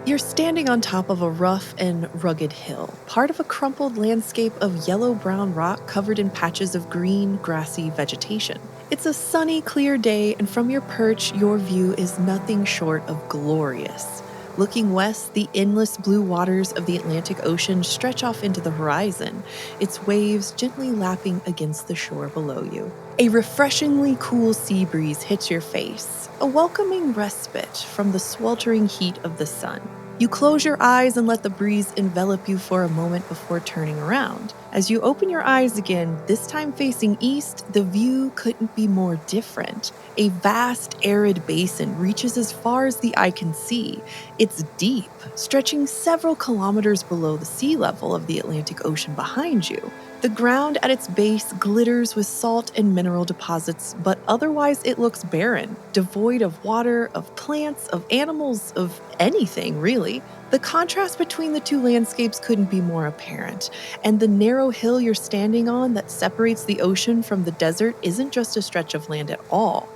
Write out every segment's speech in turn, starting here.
You're standing on top of a rough and rugged hill, part of a crumpled landscape of yellow-brown rock covered in patches of green, grassy vegetation. It's a sunny, clear day, and from your perch, your view is nothing short of glorious. Looking west, the endless blue waters of the Atlantic Ocean stretch off into the horizon, its waves gently lapping against the shore below you. A refreshingly cool sea breeze hits your face, a welcoming respite from the sweltering heat of the sun. You close your eyes and let the breeze envelop you for a moment before turning around. As you open your eyes again, this time facing east, the view couldn't be more different. A vast, arid basin reaches as far as the eye can see. It's deep, stretching several kilometers below the sea level of the Atlantic Ocean behind you. The ground at its base glitters with salt and mineral deposits, but otherwise it looks barren, devoid of water, of plants, of animals, of anything, really. The contrast between the two landscapes couldn't be more apparent, and the narrow hill you're standing on that separates the ocean from the desert isn't just a stretch of land at all.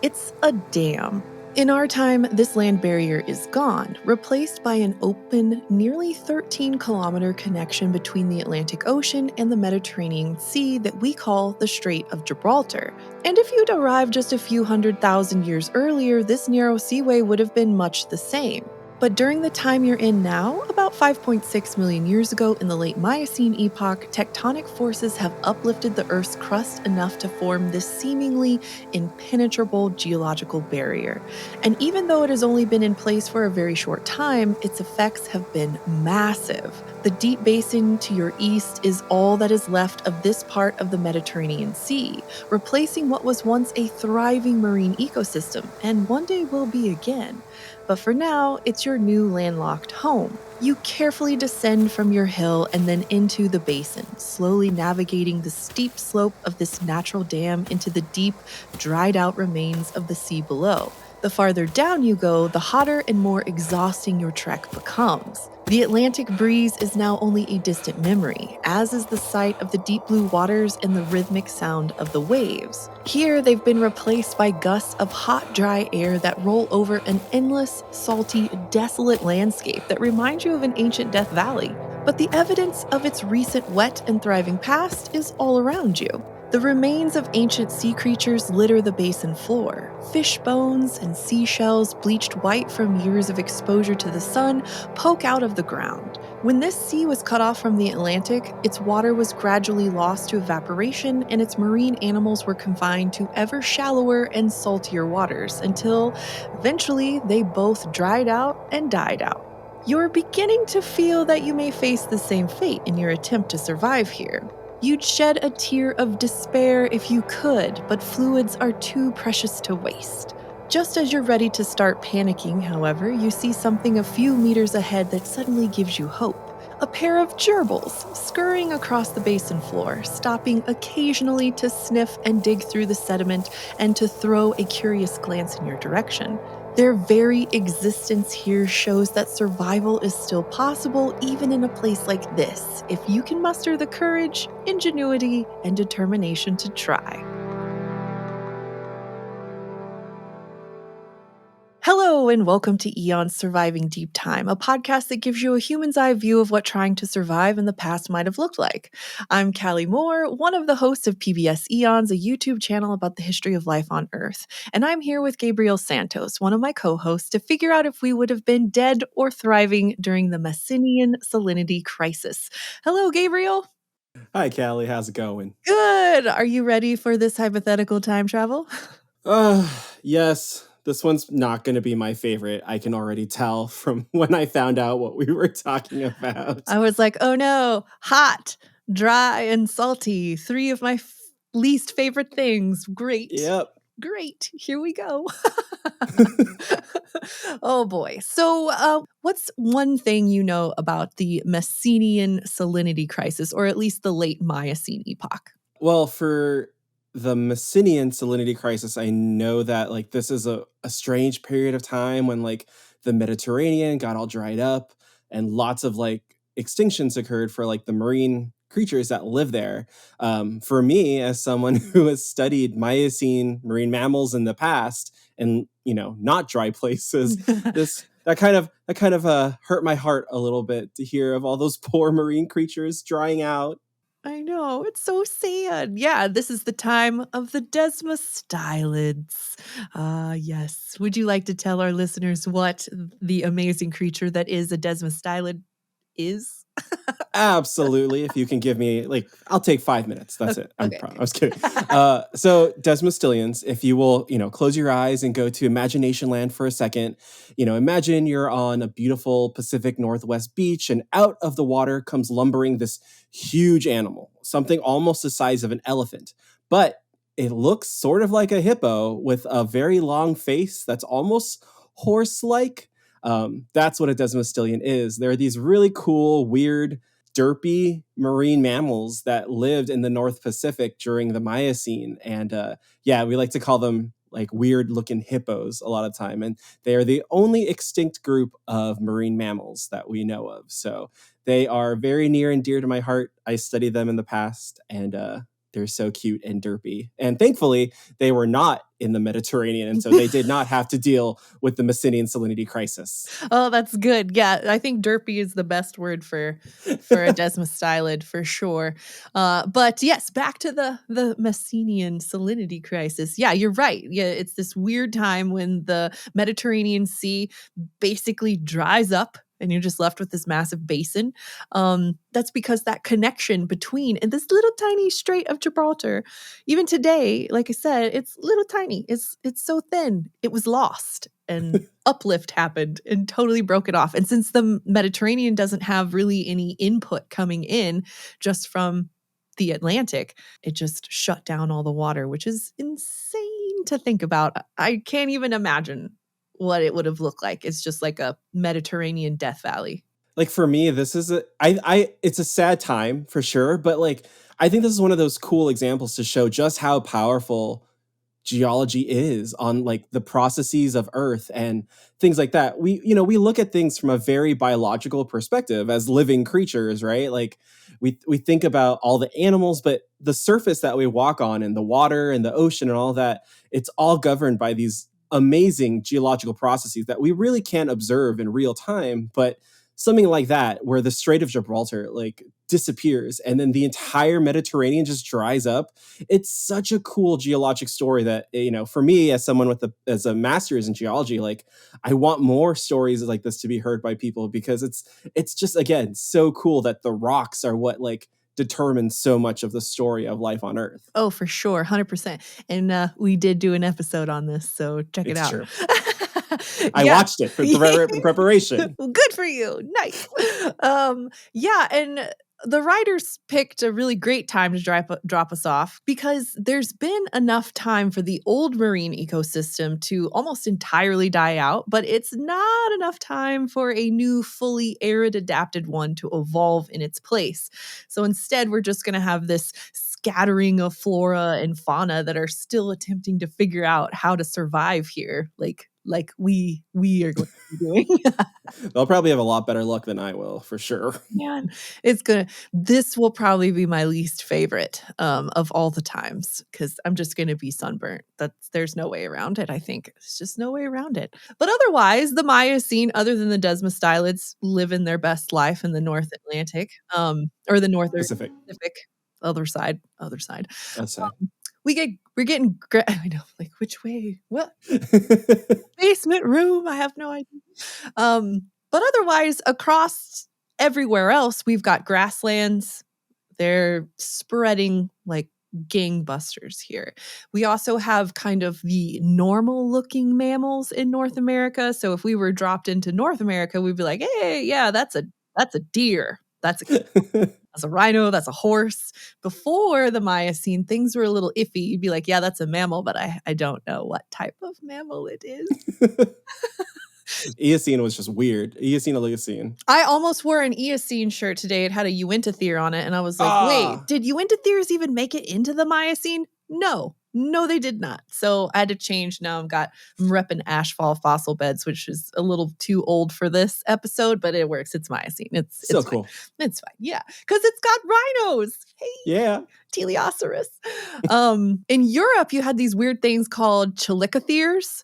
It's a dam. In our time, this land barrier is gone, replaced by an open, nearly 13-kilometer connection between the Atlantic Ocean and the Mediterranean Sea that we call the Strait of Gibraltar. And if you'd arrived just a few 100,000 years earlier, this narrow seaway would have been much the same. But during the time you're in now, about 5.6 million years ago in the Late Miocene Epoch, tectonic forces have uplifted the Earth's crust enough to form this seemingly impenetrable geological barrier. And even though it has only been in place for a very short time, its effects have been massive. The deep basin to your east is all that is left of this part of the Mediterranean Sea, replacing what was once a thriving marine ecosystem, and one day will be again. But for now, it's your new landlocked home. You carefully descend from your hill and then into the basin, slowly navigating the steep slope of this natural dam into the deep, dried-out remains of the sea below. The farther down you go, the hotter and more exhausting your trek becomes. The Atlantic breeze is now only a distant memory, as is the sight of the deep blue waters and the rhythmic sound of the waves. Here, they've been replaced by gusts of hot, dry air that roll over an endless, salty, desolate landscape that reminds you of an ancient Death Valley. But the evidence of its recent wet and thriving past is all around you. The remains of ancient sea creatures litter the basin floor. Fish bones and seashells, bleached white from years of exposure to the sun, poke out of the ground. When this sea was cut off from the Atlantic, its water was gradually lost to evaporation, and its marine animals were confined to ever shallower and saltier waters until, eventually, they both dried out and died out. You're beginning to feel that you may face the same fate in your attempt to survive here. You'd shed a tear of despair if you could, but fluids are too precious to waste. Just as you're ready to start panicking, however, you see something a few meters ahead that suddenly gives you hope. A pair of gerbils scurrying across the basin floor, stopping occasionally to sniff and dig through the sediment and to throw a curious glance in your direction. Their very existence here shows that survival is still possible even in a place like this, if you can muster the courage, ingenuity, and determination to try. Hello, and welcome to Eons Surviving Deep Time, a podcast that gives you a human's eye view of what trying to survive in the past might have looked like. I'm Callie Moore, one of the hosts of PBS Eons, a YouTube channel about the history of life on Earth. And I'm here with Gabriel Santos, one of my co-hosts, to figure out if we would have been dead or thriving during the Messinian Salinity crisis. Hello, Gabriel. Hi, Callie. How's it going? Good. Are you ready for this hypothetical time travel? Yes. This one's not going to be my favorite. I can already tell from when I found out what we were talking about. I was like, oh no, hot, dry, and salty. Three of my least favorite things. Great. Yep. Great. Here we go. Oh boy. So what's one thing you know about the Messinian Salinity crisis, or at least the Late Miocene Epoch? Well, for the Messinian Salinity crisis, I know that this is a strange period of time when the Mediterranean got all dried up and lots of extinctions occurred for the marine creatures that live there. For me, as someone who has studied Miocene marine mammals in the past and not dry places, this that kind of hurt my heart a little bit to hear of all those poor marine creatures drying out. I know, it's so sad. Yeah, this is the time of the desmostylids. Ah, yes. Would you like to tell our listeners what the amazing creature that is a desmostylid is? Absolutely. If you can give me, like, I'll take 5 minutes. That's it. Okay. I was kidding. So Desmostillions, if you will, close your eyes and go to imagination land for a second, imagine you're on a beautiful Pacific Northwest beach and out of the water comes lumbering this huge animal, something almost the size of an elephant, but it looks sort of like a hippo with a very long face that's almost horse-like. That's what a desmostillion is. There are these really cool, weird, derpy marine mammals that lived in the North Pacific during the Miocene. And yeah, we like to call them like weird looking hippos a lot of time. And they are the only extinct group of marine mammals that we know of. So they are very near and dear to my heart. I studied them in the past, and they're so cute and derpy. And thankfully, they were not in the Mediterranean, and so they did not have to deal with the Messinian Salinity crisis. Oh, that's good. Yeah, I think derpy is the best word for a desmostylid for sure. But yes, back to the Messinian Salinity crisis. Yeah, you're right. Yeah, it's this weird time when the Mediterranean Sea basically dries up and you're just left with this massive basin. That's because that connection between and this little tiny Strait of Gibraltar, even today, like I said, it's little tiny. It's so thin. It was lost, and uplift happened and totally broke it off. And since the Mediterranean doesn't have really any input coming in just from the Atlantic, it just shut down all the water, which is insane to think about. I can't even imagine what it would have looked like. It's just like a Mediterranean death valley. Like for me, this is it's a sad time for sure, but like I think this is one of those cool examples to show just how powerful geology is on like the processes of Earth and things like that. We look at things from a very biological perspective as living creatures, right? Like we think about all the animals, but the surface that we walk on and the water and the ocean and all that, it's all governed by these amazing geological processes that we really can't observe in real time. But something like that, where the Strait of Gibraltar like disappears and then the entire Mediterranean just dries up. It's such a cool geologic story that, for me as someone as a master's in geology, like I want more stories like this to be heard by people, because it's just, again, so cool that the rocks are what like determines so much of the story of life on Earth. Oh, for sure. 100%. And we did do an episode on this, so check it It's out. true. I watched it for preparation. Good for you. Nice. Yeah, and the writers picked a really great time to drop us off because there's been enough time for the old marine ecosystem to almost entirely die out, but it's not enough time for a new, fully arid adapted one to evolve in its place. So instead, we're just going to have this scattering of flora and fauna that are still attempting to figure out how to survive here, like we are going to be doing. They'll probably have a lot better luck than I will, for sure. Man, this will probably be my least favorite of all the times, because I'm just going to be sunburnt. There's no way around it. I think there's just no way around it. But otherwise, the Miocene, other than the desmostylids, living their best life in the North Atlantic, or the North Pacific. other side. Outside. We're getting, I know, like which way? What? Basement room? I have no idea. But otherwise, across everywhere else, we've got grasslands. They're spreading like gangbusters here. We also have kind of the normal looking mammals in North America. So if we were dropped into North America, we'd be like, hey, yeah, that's a deer. That's a rhino, that's a horse. Before the Miocene, things were a little iffy. You'd be like, yeah, that's a mammal, but I don't know what type of mammal it is. Eocene was just weird. Eocene. I almost wore an Eocene shirt today. It had a Uintathere on it, and I was like, wait, did Uintatheres even make it into the Miocene? No, they did not. So I had to change. Now I'm repping ashfall fossil beds, which is a little too old for this episode, but it works. It's Miocene. It's so fine. Cool. It's fine. Yeah. Because it's got rhinos. Hey. Yeah. Teleoceras. In Europe, you had these weird things called chalicotheres.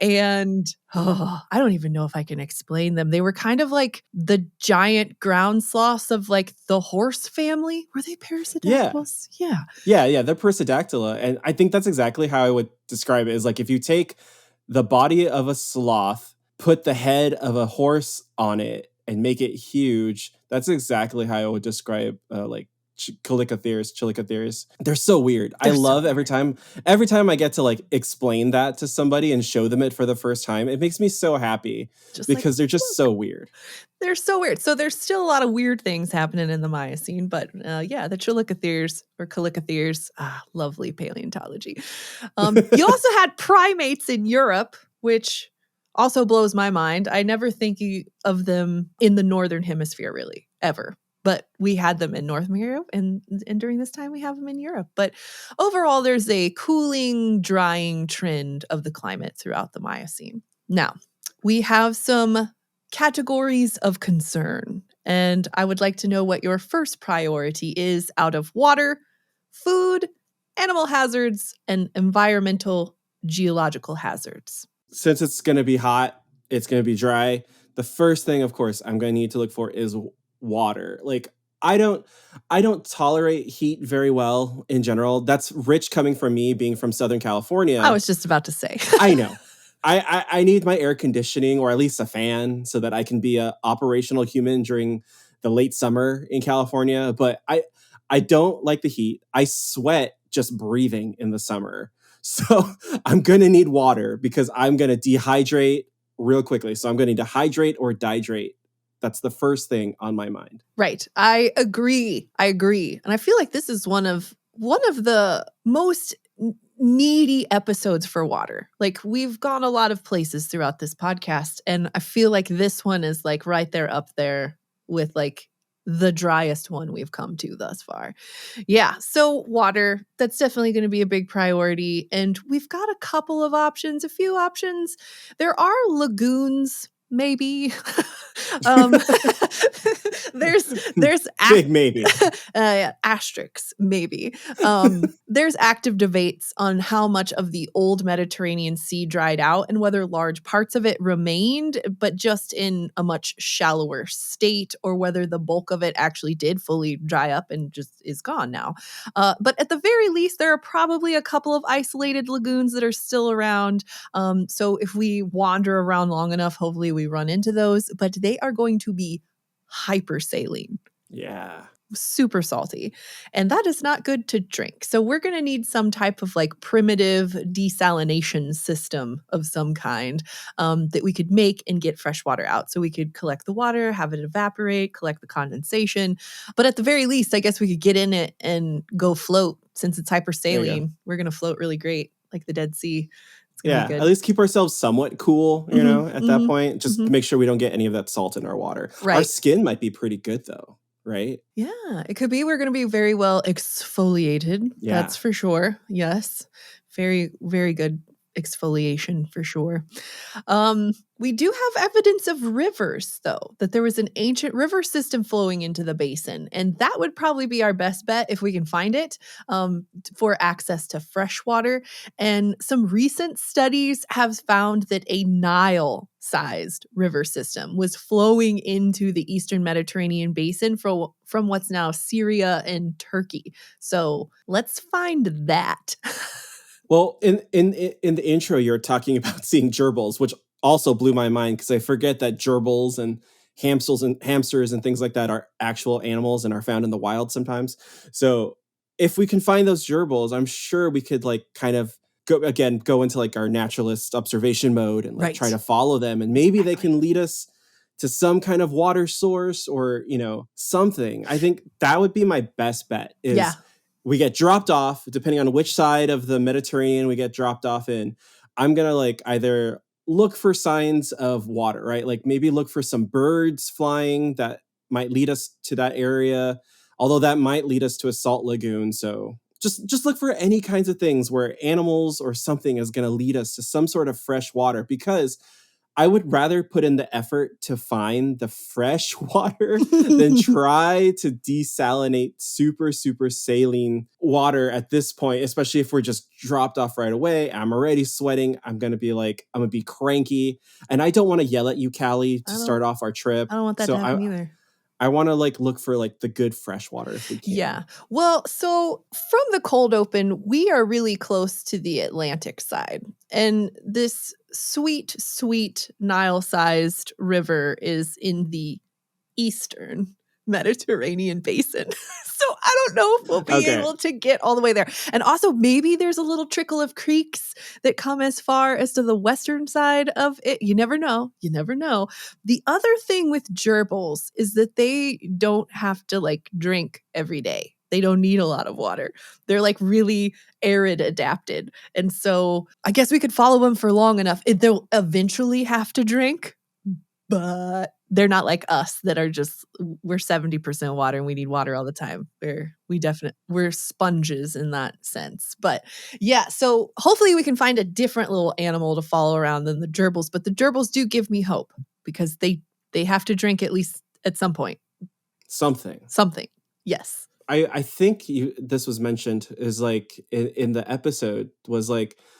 And I don't even know if I can explain them. They were kind of like the giant ground sloths of like the horse family. Were they parasitactyls? Yeah. Yeah, they're Perissodactyla. And I think that's exactly how I would describe it, is like if you take the body of a sloth, put the head of a horse on it, and make it huge, that's exactly how I would describe like Chilicotheres. They're so weird. I love every time I get to like explain that to somebody and show them it for the first time. It makes me so happy because they're just so weird. They're so weird. So there's still a lot of weird things happening in the Miocene, but the Chilicotheres or Chilicotheres, lovely paleontology. You also had primates in Europe, which also blows my mind. I never think of them in the Northern Hemisphere, really, ever. But we had them in North Europe, and during this time we have them in Europe. But overall, there's a cooling, drying trend of the climate throughout the Miocene. Now, we have some categories of concern, and I would like to know what your first priority is out of water, food, animal hazards, and environmental geological hazards. Since it's going to be hot, it's going to be dry. The first thing, of course, I'm going to need to look for is water. Like I don't tolerate heat very well in general. That's rich coming from me being from Southern California. I was just about to say. I know. I need my air conditioning or at least a fan so that I can be a operational human during the late summer in California. But I don't like the heat. I sweat just breathing in the summer. So I'm going to need water because I'm going to dehydrate real quickly. So I'm going to need to hydrate or dihydrate. That's the first thing on my mind. Right. I agree. And I feel like this is one of the most needy episodes for water. Like we've gone a lot of places throughout this podcast, and I feel like this one is like right there up there with like the driest one we've come to thus far. Yeah, so water, that's definitely going to be a big priority, and we've got a couple of options, a few options. There are lagoons, maybe. There's big maybe asterisks maybe. There's active debates on how much of the old Mediterranean Sea dried out and whether large parts of it remained, but just in a much shallower state, or whether the bulk of it actually did fully dry up and just is gone now. But at the very least, there are probably a couple of isolated lagoons that are still around. So if we wander around long enough, hopefully we run into those, but they are going to be hypersaline. Yeah. Super salty. And that is not good to drink. So we're going to need some type of like primitive desalination system of some kind that we could make and get fresh water out. So we could collect the water, have it evaporate, collect the condensation. But at the very least, I guess we could get in it and go float. Since it's hypersaline, we're going to float really great, like the Dead Sea. Yeah, at least keep ourselves somewhat cool, you know, at that point. Just make sure we don't get any of that salt in our water. Right. Our skin might be pretty good, though, right? Yeah, it could be. We're going to be very well exfoliated. Yeah. That's for sure. Yes. Very, very good exfoliation for sure. We do have evidence of rivers, though, that there was an ancient river system flowing into the basin. And that would probably be our best bet if we can find it for access to fresh water. And some recent studies have found that a Nile-sized river system was flowing into the Eastern Mediterranean basin from what's now Syria and Turkey. So let's find that. Well, in the intro, you're talking about seeing gerbils, which also blew my mind because I forget that gerbils and hamsters and things like that are actual animals and are found in the wild sometimes. So if we can find those gerbils, I'm sure we could like kind of go into like our naturalist observation mode and like try to follow them, and maybe they can lead us to some kind of water source or, you know, something. I think that would be my best bet is we get dropped off, depending on which side of the Mediterranean we get dropped off in. I'm going to like either look for signs of water, right? Like maybe look for some birds flying that might lead us to that area, although that might lead us to a salt lagoon. So just look for any kinds of things where animals or something is going to lead us to some sort of fresh water, because I would rather put in the effort to find the fresh water than try to desalinate super, super saline water at this point, especially if we're just dropped off right away. I'm already sweating. I'm going to be cranky. And I don't want to yell at you, Callie, to start off our trip. I don't want that So to happen either. I want to look for the good fresh water if we can. Yeah. Well, so from the cold open, we are really close to the Atlantic side. And this sweet, sweet Nile-sized river is in the eastern Mediterranean basin. So I don't know if we'll be able to get all the way there. And also maybe there's a little trickle of creeks that come as far as to the western side of it. You never know. You never know. The other thing with gerbils is that they don't have to drink every day. They don't need a lot of water. They're really arid adapted. And so I guess we could follow them for long enough. They'll eventually have to drink, but they're not like us that are we're 70% water and we need water all the time. We're sponges in that sense. But yeah, so hopefully we can find a different little animal to follow around than the gerbils. But the gerbils do give me hope because they have to drink at least at some point. Something. Yes. I think this was mentioned is in the episode was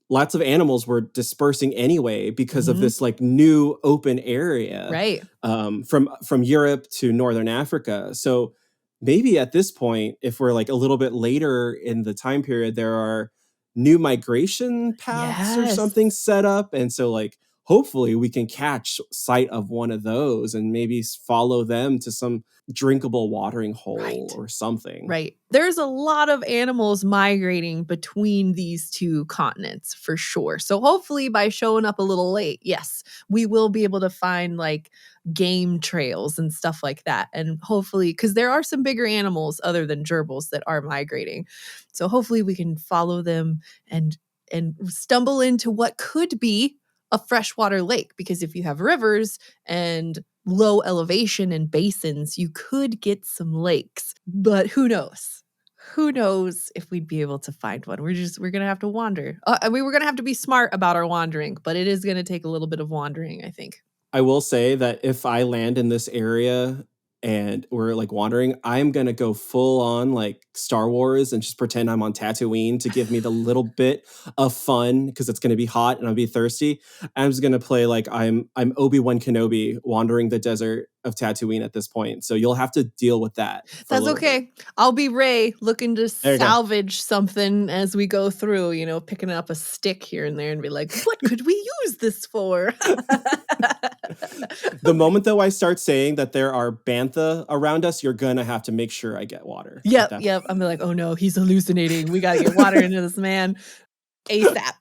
lots of animals were dispersing anyway because of this new open area, right? From Europe to Northern Africa. So maybe at this point, if we're a little bit later in the time period, there are new migration paths or something set up, and so hopefully we can catch sight of one of those and maybe follow them to some drinkable watering hole or something. Right. There's a lot of animals migrating between these two continents for sure. So hopefully by showing up a little late, yes, we will be able to find game trails and stuff like that. And hopefully, because there are some bigger animals other than gerbils that are migrating. So hopefully we can follow them and stumble into what could be a freshwater lake, because if you have rivers and low elevation and basins, you could get some lakes. But who knows? Who knows if we'd be able to find one? We're going to have to wander. We're going to have to be smart about our wandering, but it is going to take a little bit of wandering, I think. I will say that if I land in this area and we're wandering, I'm going to go full on Star Wars and just pretend I'm on Tatooine to give me the little bit of fun because it's going to be hot and I'll be thirsty. I'm just going to play I'm Obi-Wan Kenobi wandering the desert of Tatooine at this point. So you'll have to deal with that. That's okay. I'll be Rey looking to salvage something as we go through, picking up a stick here and there and be like, what could we use this for? The moment though I start saying that there are bantha around us, you're gonna have to make sure I get water. Yep. I'm like, oh no, he's hallucinating. We gotta get water into this man ASAP.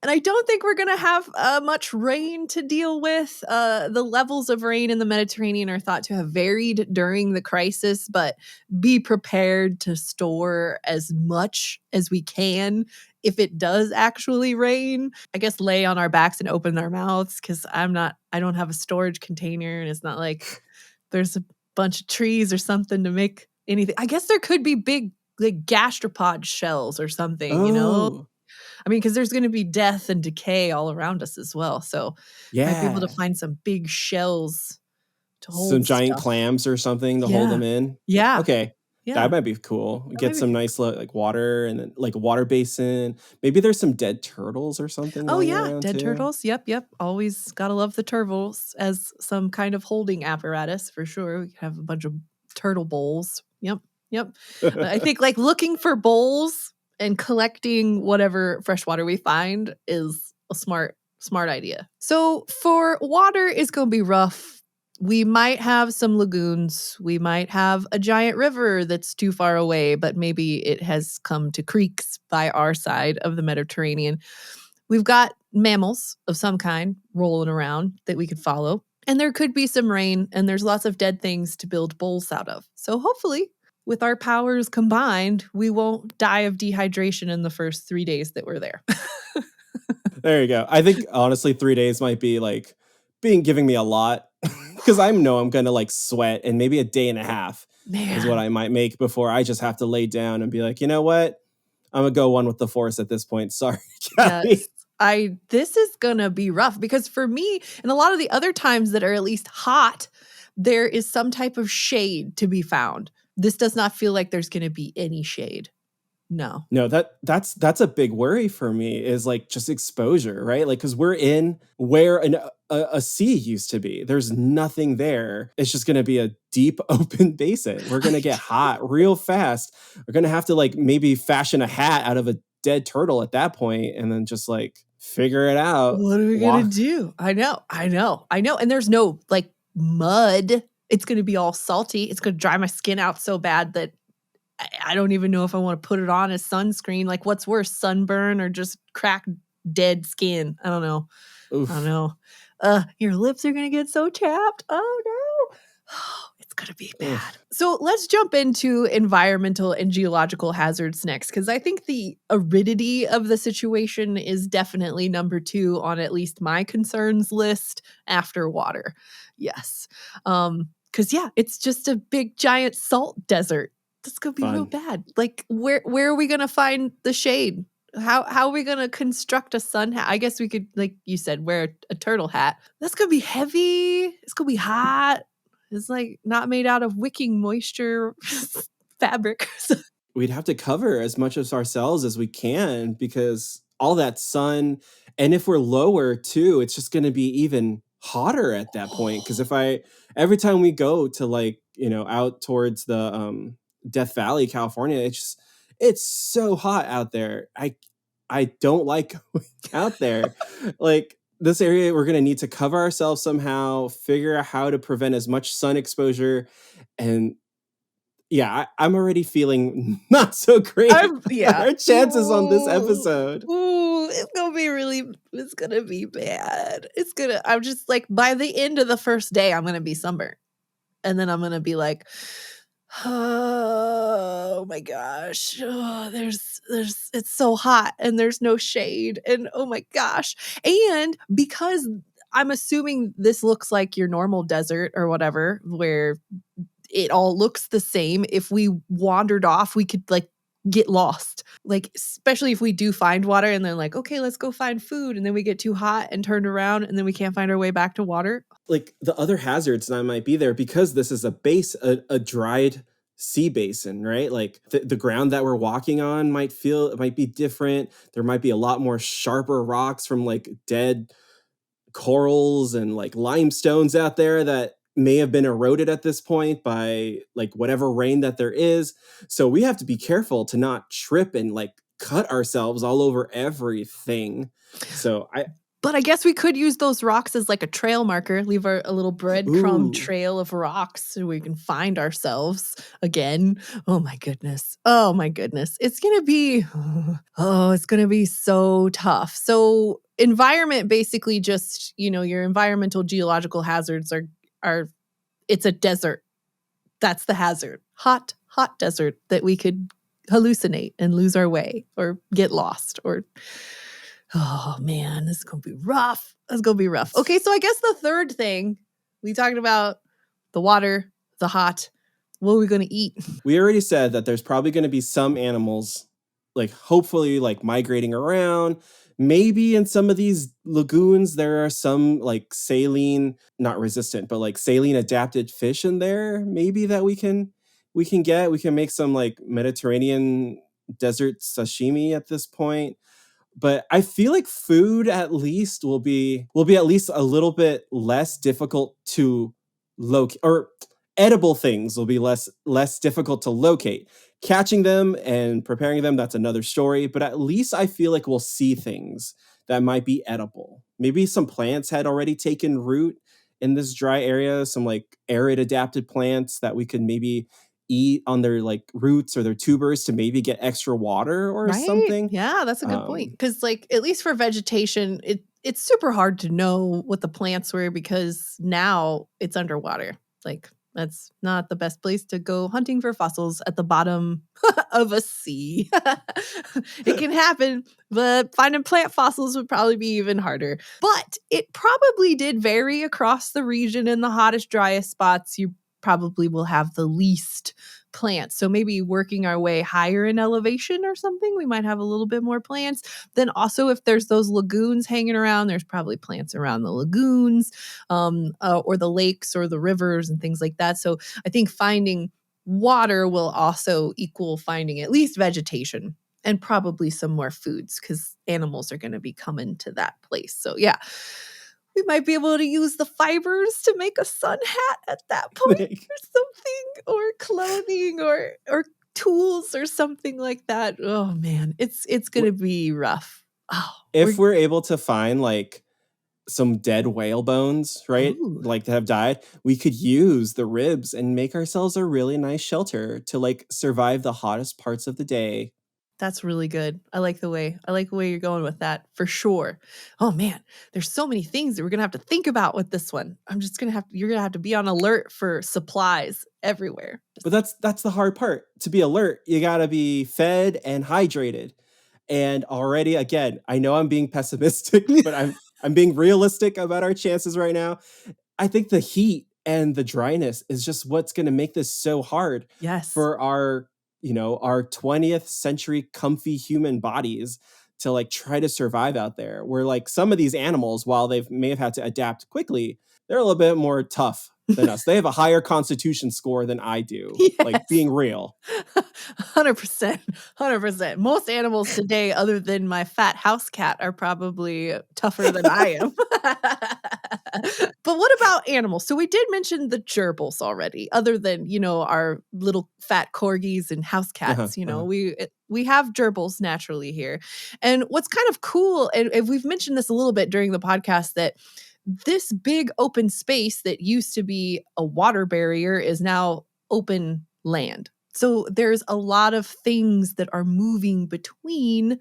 And I don't think we're going to have much rain to deal with. The levels of rain in the Mediterranean are thought to have varied during the crisis, but be prepared to store as much as we can if it does actually rain. I guess lay on our backs and open our mouths, because I don't have a storage container, and it's not like there's a bunch of trees or something to make anything. I guess there could be big gastropod shells or something, I mean, because there's going to be death and decay all around us as well. So might be able to find some big shells to hold some giant clams or something to hold them in. Yeah. Okay. Yeah. That might be cool. Get some nice water and then a water basin. Maybe there's some dead turtles or something. Oh yeah, dead turtles. Yep. Always gotta love the turtles as some kind of holding apparatus for sure. We could have a bunch of turtle bowls. Yep. I think looking for bowls and collecting whatever freshwater we find is a smart idea. So for water, it's going to be rough. We might have some lagoons. We might have a giant river that's too far away, but maybe it has come to creeks by our side of the Mediterranean. We've got mammals of some kind rolling around that we could follow. And there could be some rain, and there's lots of dead things to build bowls out of. So hopefully, with our powers combined, we won't die of dehydration in the first 3 days that we're there. There you go. I think honestly 3 days might be giving me a lot, because I know I'm gonna sweat, and maybe a day and a half is what I might make before I just have to lay down and be like, you know what? I'm gonna go one with the force at this point. Sorry, Callie. This is gonna be rough because for me, and a lot of the other times that are at least hot, there is some type of shade to be found. This does not feel like there's gonna be any shade. No. No, that's a big worry for me is like just exposure, right? Like because we're in where a sea used to be. There's nothing there. It's just gonna be a deep open basin. We're gonna get hot real fast. We're gonna have to like maybe fashion a hat out of a dead turtle at that point, and then just like figure it out. What are we gonna do? I know. And there's no like mud. It's gonna be all salty. It's gonna dry my skin out so bad that I don't even know if I want to put it on as sunscreen. Like, what's worse, sunburn or just cracked dead skin? I don't know. Oof. I don't know. Your lips are gonna get so chapped. Oh no. It's gonna be bad. Oof. So let's jump into environmental and geological hazards next, because I think the aridity of the situation is definitely number 2 on at least my concerns list after water. Yes. Because it's just a big giant salt desert. That's gonna be real bad. Like, where are we gonna find the shade? How are we gonna construct a sun hat? I guess we could, like you said, wear a turtle hat. That's gonna be heavy. It's gonna be hot. It's like not made out of wicking moisture fabric. We'd have to cover as much of ourselves as we can because all that sun, and if we're lower too, it's just going to be even hotter at that point. Because every time we go to like, out towards the Death Valley, California, it's so hot out there. I don't like going out there. Like this area, we're going to need to cover ourselves somehow, figure out how to prevent as much sun exposure. And yeah, I'm already feeling not so great. Our chances on this episode. It's gonna be bad. I'm just like, by the end of the first day, I'm gonna be sunburned. And then I'm gonna be like, oh my gosh, it's so hot and there's no shade. And oh my gosh. And because I'm assuming this looks like your normal desert or whatever, where it all looks the same. If we wandered off, we could like get lost. Like, especially if we do find water and then like, okay, let's go find food. And then we get too hot and turned around and then we can't find our way back to water. Like the other hazards that might be there because this is a dried sea basin, right? Like the ground that we're walking on might be different. There might be a lot more sharper rocks from like dead corals and like limestones out there that may have been eroded at this point by like whatever rain that there is. So we have to be careful to not trip and like cut ourselves all over everything. But I guess we could use those rocks as like a trail marker, leave a little breadcrumb trail of rocks so we can find ourselves again. Oh my goodness. It's going to be so tough. So environment basically just, your environmental geological hazards are it's a desert. That's the hazard. Hot desert that we could hallucinate and lose our way or get lost or... Oh man, this is going to be rough. Okay, so I guess the third thing, we talked about the water, the hot. What are we going to eat? We already said that there's probably going to be some animals, like hopefully like migrating around. Maybe in some of these lagoons, there are some like saline, not resistant, but like saline adapted fish in there. Maybe that we can make some like Mediterranean desert sashimi at this point. But I feel like food at least will be at least a little bit less difficult to locate, or edible things will be less difficult to locate. Catching them and preparing them, that's another story. But at least I feel like we'll see things that might be edible. Maybe some plants had already taken root in this dry area, some like arid adapted plants that we could maybe eat on their like roots or their tubers to maybe get extra water or something. Yeah, that's a good point. Because like, at least for vegetation, it's super hard to know what the plants were because now it's underwater. Like, that's not the best place to go hunting for fossils at the bottom of a sea. It can happen, but finding plant fossils would probably be even harder. But it probably did vary across the region. In the hottest, driest spots, you probably will have the least plants. So maybe working our way higher in elevation or something, we might have a little bit more plants. Then also, if there's those lagoons hanging around, there's probably plants around the lagoons, or the lakes or the rivers and things like that. So I think finding water will also equal finding at least vegetation and probably some more foods, because animals are going to be coming to that place. So yeah, we might be able to use the fibers to make a sun hat at that point or something, or clothing or tools or something like that. Oh man, it's going to be rough. Oh, if we're able to find like some dead whale bones, right? Ooh. Like that have died, we could use the ribs and make ourselves a really nice shelter to like survive the hottest parts of the day. That's really good. I like the way you're going with that, for sure. Oh man, there's so many things that we're gonna have to think about with this one. You're gonna have to be on alert for supplies everywhere. But that's the hard part. To be alert, you gotta be fed and hydrated. And already, again, I know I'm being pessimistic, but I'm being realistic about our chances right now. I think the heat and the dryness is just what's going to make this so hard Yes. for our 20th century comfy human bodies to like try to survive out there. Where like some of these animals, while they may have had to adapt quickly, they're a little bit more tough than us. They have a higher constitution score than I do. Yes. Like being real. 100%. 100%. Most animals today, other than my fat house cat, are probably tougher than I am. But what about animals? So we did mention the gerbils already, other than, our little fat corgis and house cats. We have gerbils naturally here. And what's kind of cool, and we've mentioned this a little bit during the podcast, that this big open space that used to be a water barrier is now open land. So there's a lot of things that are moving between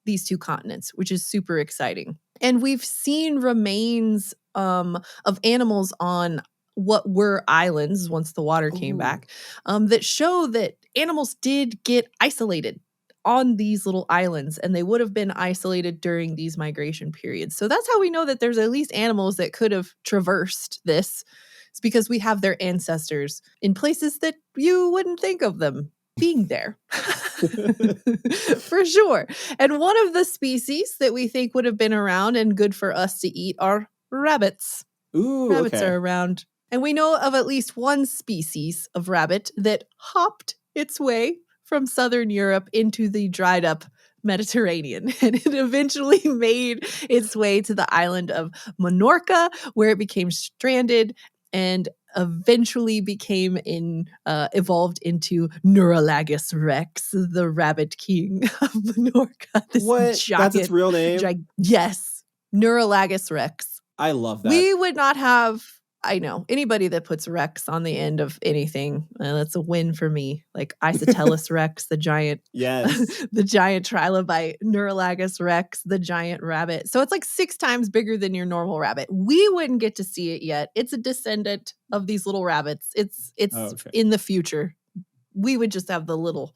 these two continents, which is super exciting. And we've seen remains of animals on what were islands once the water came back, that show that animals did get isolated on these little islands, and they would have been isolated during these migration periods. So that's how we know that there's at least animals that could have traversed this. It's because we have their ancestors in places that you wouldn't think of them being there. For sure. And one of the species that we think would have been around and good for us to eat are rabbits. Ooh, Rabbits okay. are around. And we know of at least one species of rabbit that hopped its way from southern Europe into the dried up Mediterranean. And it eventually made its way to the island of Minorca, where it became stranded and eventually evolved into Narajos rex, the rabbit king of Minorca. What? That's its real name? Yes, Narajos rex. I love that. We would not have, I know, anybody that puts rex on the end of anything, that's a win for me. Like Isotellus rex, the giant, yes, the giant trilobite, Narajos rex, the giant rabbit. So it's like 6 times bigger than your normal rabbit. We wouldn't get to see it yet. It's a descendant of these little rabbits. It's in the future. We would just have the little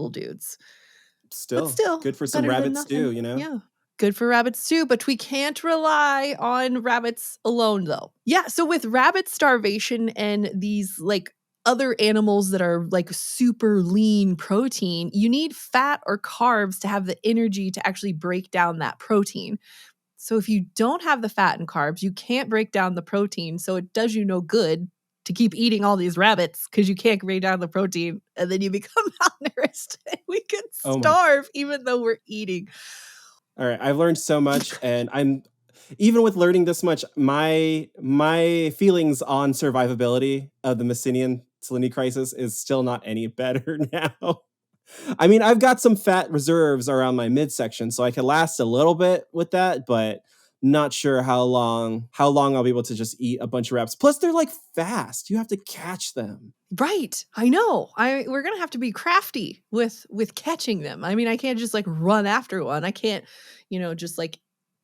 dudes. Still good for some better than rabbit stew, nothing. Yeah. Good for rabbits too, but we can't rely on rabbits alone though. Yeah, so with rabbit starvation and these like other animals that are like super lean protein, you need fat or carbs to have the energy to actually break down that protein. So if you don't have the fat and carbs, you can't break down the protein, so it does you no good to keep eating all these rabbits because you can't break down the protein, and then you become malnourished. We could starve even though we're eating. All right, I've learned so much, and I'm even with learning this much, my feelings on survivability of the Messinian Salinity crisis is still not any better now. I mean, I've got some fat reserves around my midsection, so I can last a little bit with that, but not sure how long I'll be able to just eat a bunch of rabbits. Plus, they're like fast. You have to catch them. Right. I know. We're going to have to be crafty with catching them. I mean, I can't just like run after one. I can't, just like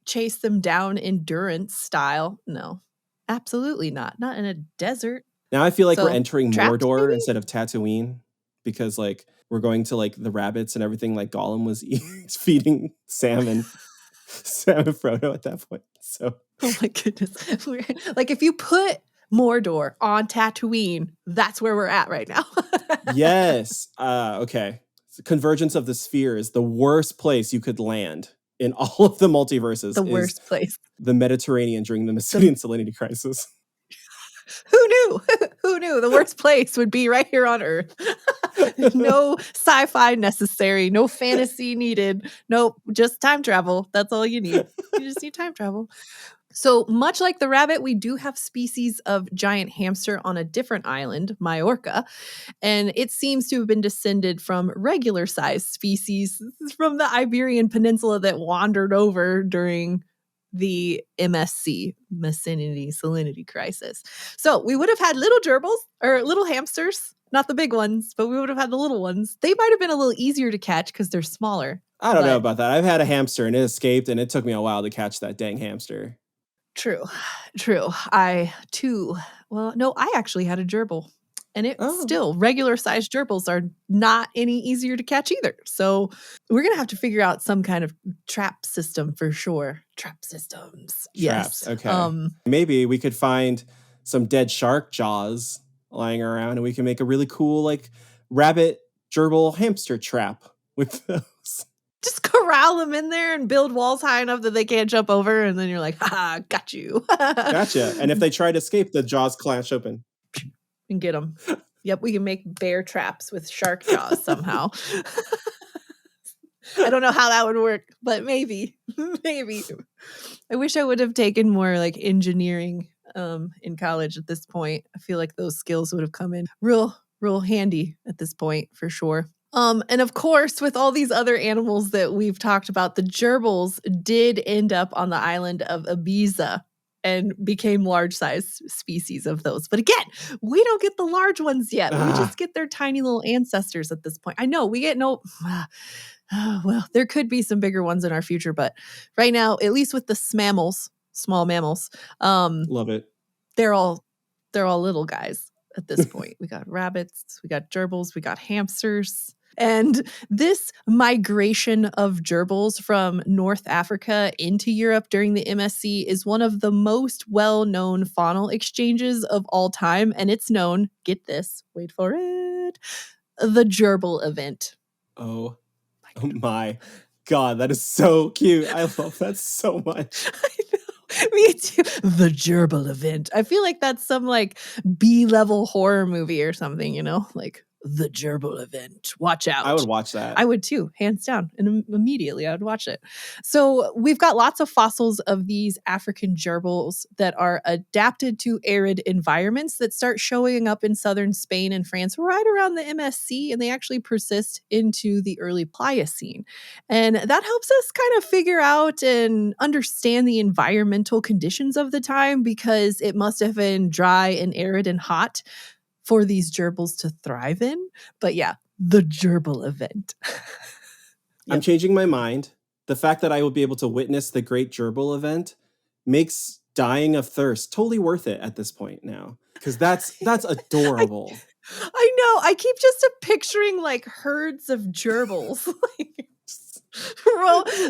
chase them down endurance style. No. Absolutely not. Not in a desert. Now I feel like we're entering Mordor instead of Tatooine, because like we're going to like the rabbits and everything, like Gollum was feeding Sam and Frodo at that point. So oh my goodness. Like if you put Mordor, on Tatooine. That's where we're at right now. Yes. Okay. Convergence of the Sphere is the worst place you could land in all of the multiverses. The is worst place. the Mediterranean during the Messinian Salinity crisis. Who knew? Who knew? The worst place would be right here on Earth. No sci-fi necessary. No fantasy needed. Nope. Just time travel. That's all you need. You just need time travel. So much like the rabbit, we do have species of giant hamster on a different island, Majorca, and it seems to have been descended from regular-sized species from the Iberian Peninsula that wandered over during the MSC, Messinian Salinity crisis. So we would have had little gerbils, or little hamsters, not the big ones, but we would have had the little ones. They might have been a little easier to catch because they're smaller. I don't know about that. I've had a hamster and it escaped, and it took me a while to catch that dang hamster. True. I too. Well, no, I actually had a gerbil. And still, regular sized gerbils are not any easier to catch either. So we're going to have to figure out some kind of trap system for sure. Trap systems. Traps. Yes. Okay. Maybe we could find some dead shark jaws lying around and we can make a really cool, like, rabbit gerbil hamster trap with those. Just corral them in there and build walls high enough that they can't jump over. And then you're like, ha, got you. Gotcha. And if they try to escape, the jaws clash open. And get them. Yep, we can make bear traps with shark jaws somehow. I don't know how that would work, but maybe. I wish I would have taken more like engineering in college at this point. I feel like those skills would have come in real handy at this point for sure. And of course, with all these other animals that we've talked about, the gerbils did end up on the island of Ibiza and became large-sized species of those. But again, we don't get the large ones yet. We just get their tiny little ancestors at this point. I know, we get no... well, there could be some bigger ones in our future, but right now, at least with the small mammals, love it. They're all little guys at this point. We got rabbits, we got gerbils, we got hamsters. And this migration of gerbils from North Africa into Europe during the MSC is one of the most well-known faunal exchanges of all time. And it's known, get this, wait for it, the gerbil event. Oh my God, that is so cute. I love that so much. I know. Me too. The gerbil event. I feel like that's some like B-level horror movie or something, you know? Like, the gerbil event. Watch out. I would watch that. I would too, hands down. And immediately I would watch it. So we've got lots of fossils of these African gerbils that are adapted to arid environments that start showing up in southern Spain and France right around the MSC, and they actually persist into the early Pliocene. And that helps us kind of figure out and understand the environmental conditions of the time, because it must have been dry and arid and hot for these gerbils to thrive in. But yeah, the gerbil event. Yep. I'm changing my mind. The fact that I will be able to witness the great gerbil event makes dying of thirst totally worth it at this point now. Because that's adorable. I know. I keep just picturing like herds of gerbils.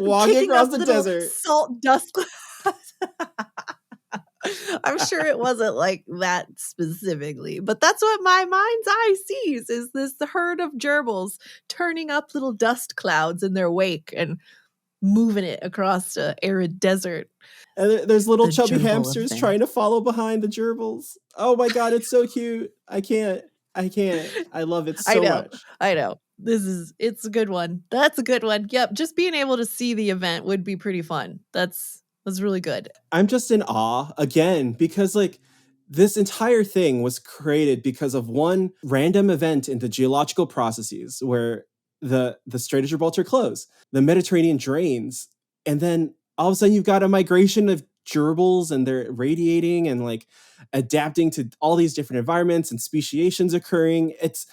Walking across the desert. Salt dust clouds. I'm sure it wasn't like that specifically, but that's what my mind's eye sees, is this herd of gerbils turning up little dust clouds in their wake and moving it across the arid desert. And there's little chubby hamsters trying to follow behind the gerbils. Oh my God, it's so cute. I can't. I love it so much. I know. It's a good one. That's a good one. Yep. Just being able to see the event would be pretty fun. That's really good. I'm just in awe again, because like this entire thing was created because of one random event in the geological processes where the Strait of Gibraltar closed, the Mediterranean drains, and then all of a sudden you've got a migration of gerbils, and they're radiating and like adapting to all these different environments and speciations occurring. It's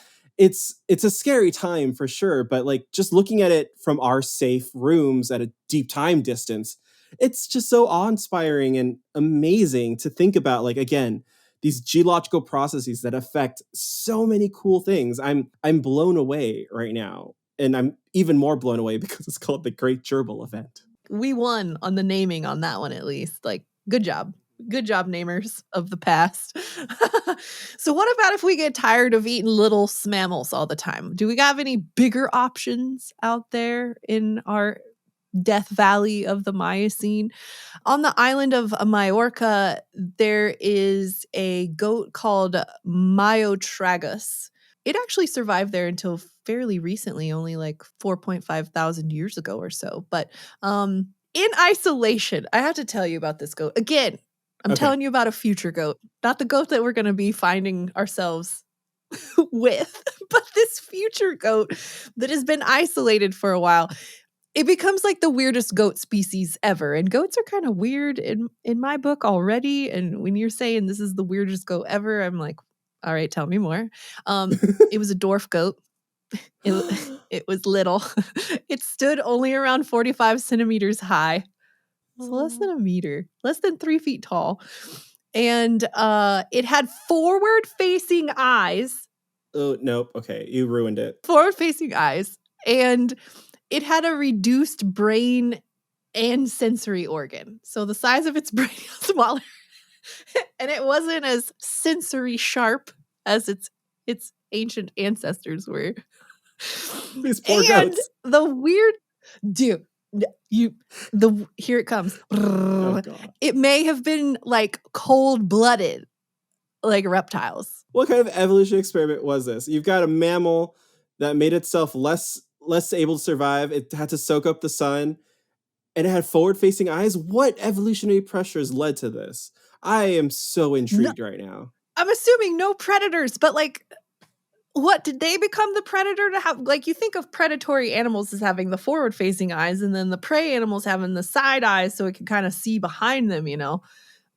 a scary time for sure, but like just looking at it from our safe rooms at a deep time distance, it's just so awe-inspiring and amazing to think about, like, again, these geological processes that affect so many cool things. I'm blown away right now. And I'm even more blown away because it's called the Great Gerbil Event. We won on the naming on that one, at least. Like, good job. Good job, namers of the past. So what about if we get tired of eating little mammals all the time? Do we have any bigger options out there in our Death Valley of the Miocene? On the island of Majorca, there is a goat called Myotragus. It actually survived there until fairly recently, only like 4.5 thousand years ago or so. But in isolation, I have to tell you about this goat. Again, I'm Okay. telling you about a future goat, not the goat that we're going to be finding ourselves with, but this future goat that has been isolated for a while. It becomes like the weirdest goat species ever. And goats are kind of weird in my book already. And when you're saying this is the weirdest goat ever, I'm like, all right, tell me more. It was a dwarf goat. It was little. It stood only around 45 centimeters high. So less than a meter, less than 3 feet tall. And it had forward-facing eyes. Oh, nope. Okay, you ruined it. Forward-facing eyes. And it had a reduced brain and sensory organ. So the size of its brain was smaller. And it wasn't as sensory sharp as its ancient ancestors were. These poor and goats. the weird dude, here it comes. Oh, God. It may have been like cold-blooded, like reptiles. What kind of evolution experiment was this? You've got a mammal that made itself less able to survive. It had to soak up the sun, and it had forward-facing eyes. What evolutionary pressures led to this? I am so intrigued right now. I'm assuming no predators, but like, what did they become the predator to have? Like, you think of predatory animals as having the forward-facing eyes, and then the prey animals having the side eyes, so it can kind of see behind them, you know.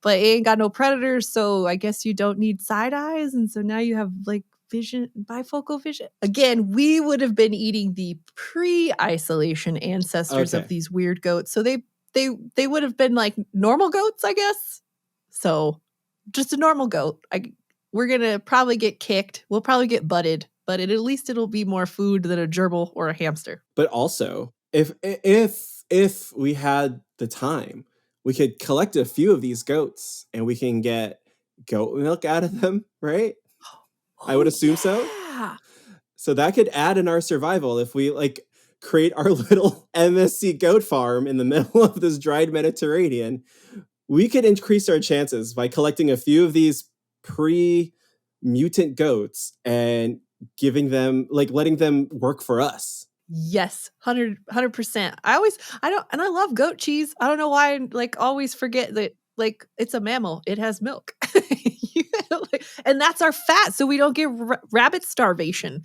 But it ain't got no predators, so I guess you don't need side eyes, and so now you have like vision, bifocal vision. Again, we would have been eating the pre-isolation ancestors of these weird goats, so they would have been like normal goats, I guess. So just a normal goat. We're gonna probably get kicked. We'll probably get butted, but at least it'll be more food than a gerbil or a hamster. But also, if we had the time, we could collect a few of these goats and we can get goat milk out of them, right? I would assume so. So that could add in our survival if we like create our little MSC goat farm in the middle of this dried Mediterranean. We could increase our chances by collecting a few of these pre-mutant goats and giving them, like, letting them work for us. Yes, 100%. I love goat cheese. I don't know why I like always forget that like it's a mammal. It has milk. And that's our fat, so we don't get rabbit starvation.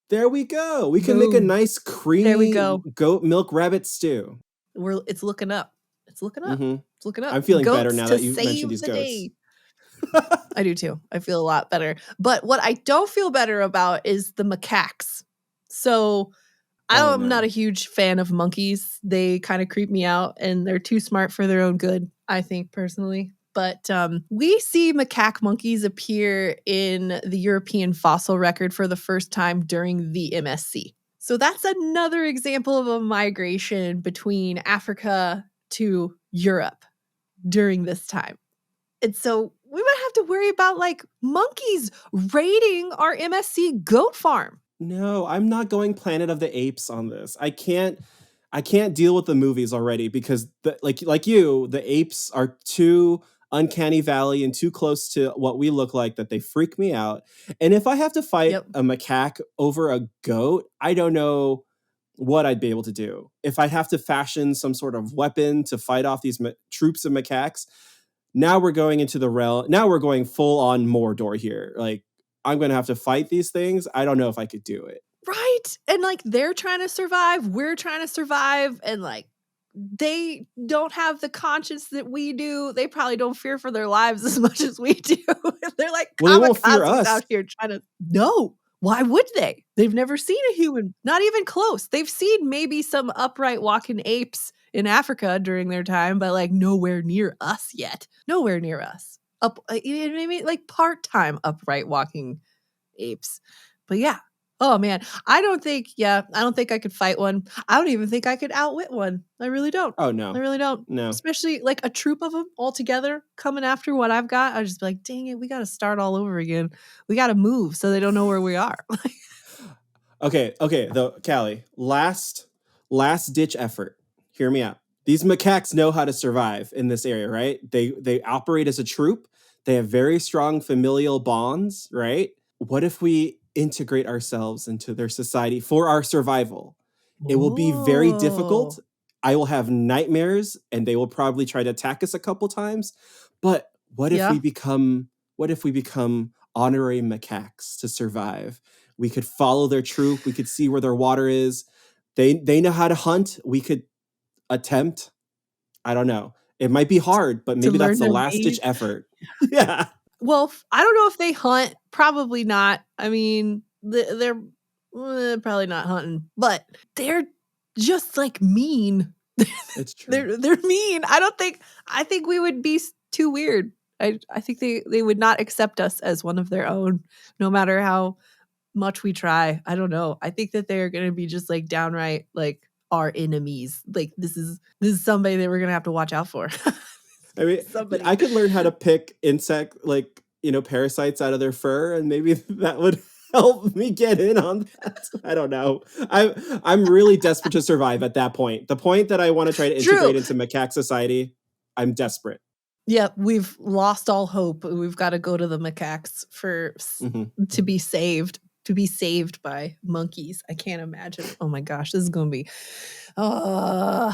There we go. We can make a nice creamy goat milk rabbit stew. It's looking up. It's looking up. Mm-hmm. It's looking up. I'm feeling better now that you've mentioned these goats. Day. I do too. I feel a lot better. But what I don't feel better about is the macaques. So I'm not a huge fan of monkeys. They kind of creep me out, and they're too smart for their own good, I think, personally. But we see macaque monkeys appear in the European fossil record for the first time during the MSC. So that's another example of a migration between Africa to Europe during this time. And so we might have to worry about like monkeys raiding our MSC goat farm. No, I'm not going Planet of the Apes on this. I can't deal with the movies already because like you, the apes are too uncanny valley and too close to what we look like that they freak me out. And if I have to fight a macaque over a goat, I don't know what I'd be able to do. If I'd have to fashion some sort of weapon to fight off these troops of macaques, now we're going into the realm. Now we're going full on Mordor here. Like, I'm going to have to fight these things. I don't know if I could do it. Right. And like they're trying to survive. We're trying to survive. And like they don't have the conscience that we do. They probably don't fear for their lives as much as we do. They're like kamikazes out here trying to. No. Why would they? They've never seen a human. Not even close. They've seen maybe some upright walking apes in Africa during their time, but like nowhere near us yet. Nowhere near us. Maybe like part-time upright walking apes. But yeah, Oh man, I don't think I could fight one. I don't even think I could outwit one. I really don't. Oh, I no. really don't. No. Especially like a troop of them all together coming after what I've got. I'd just be like, dang it, we got to start all over again. We got to move so they don't know where we are. Okay, though, Callie, last ditch effort. Hear me out. These macaques know how to survive in this area, right? They operate as a troop. They have very strong familial bonds, right? What if we integrate ourselves into their society for our survival? It will be very difficult. Oh, I will have nightmares and they will probably try to attack us a couple times. But yeah. what if we become honorary macaques to survive? We could follow their troop. We could see where their water is. They know how to hunt. We could attempt. I don't know. It might be hard, but To maybe that's learn the their last ditch ways. effort. Yeah. Well, I don't know if they hunt. Probably not. I mean, they're probably not hunting, but they're just like mean. It's true. They're mean. I think we would be too weird. I think they would not accept us as one of their own, no matter how much we try. I don't know. I think that they're gonna be just like downright like our enemies. Like this is somebody that we're gonna have to watch out for. I mean, Somebody. I could learn how to pick insect, like, parasites out of their fur, and maybe that would help me get in on that. I don't know. I'm really desperate to survive at that point. The point that I want to try to True. integrate into macaque society, I'm desperate. Yeah, we've lost all hope. We've got to go to the macaques Mhm. to be saved. To be saved by monkeys. I can't imagine. Oh my gosh, this is gonna be. Uh,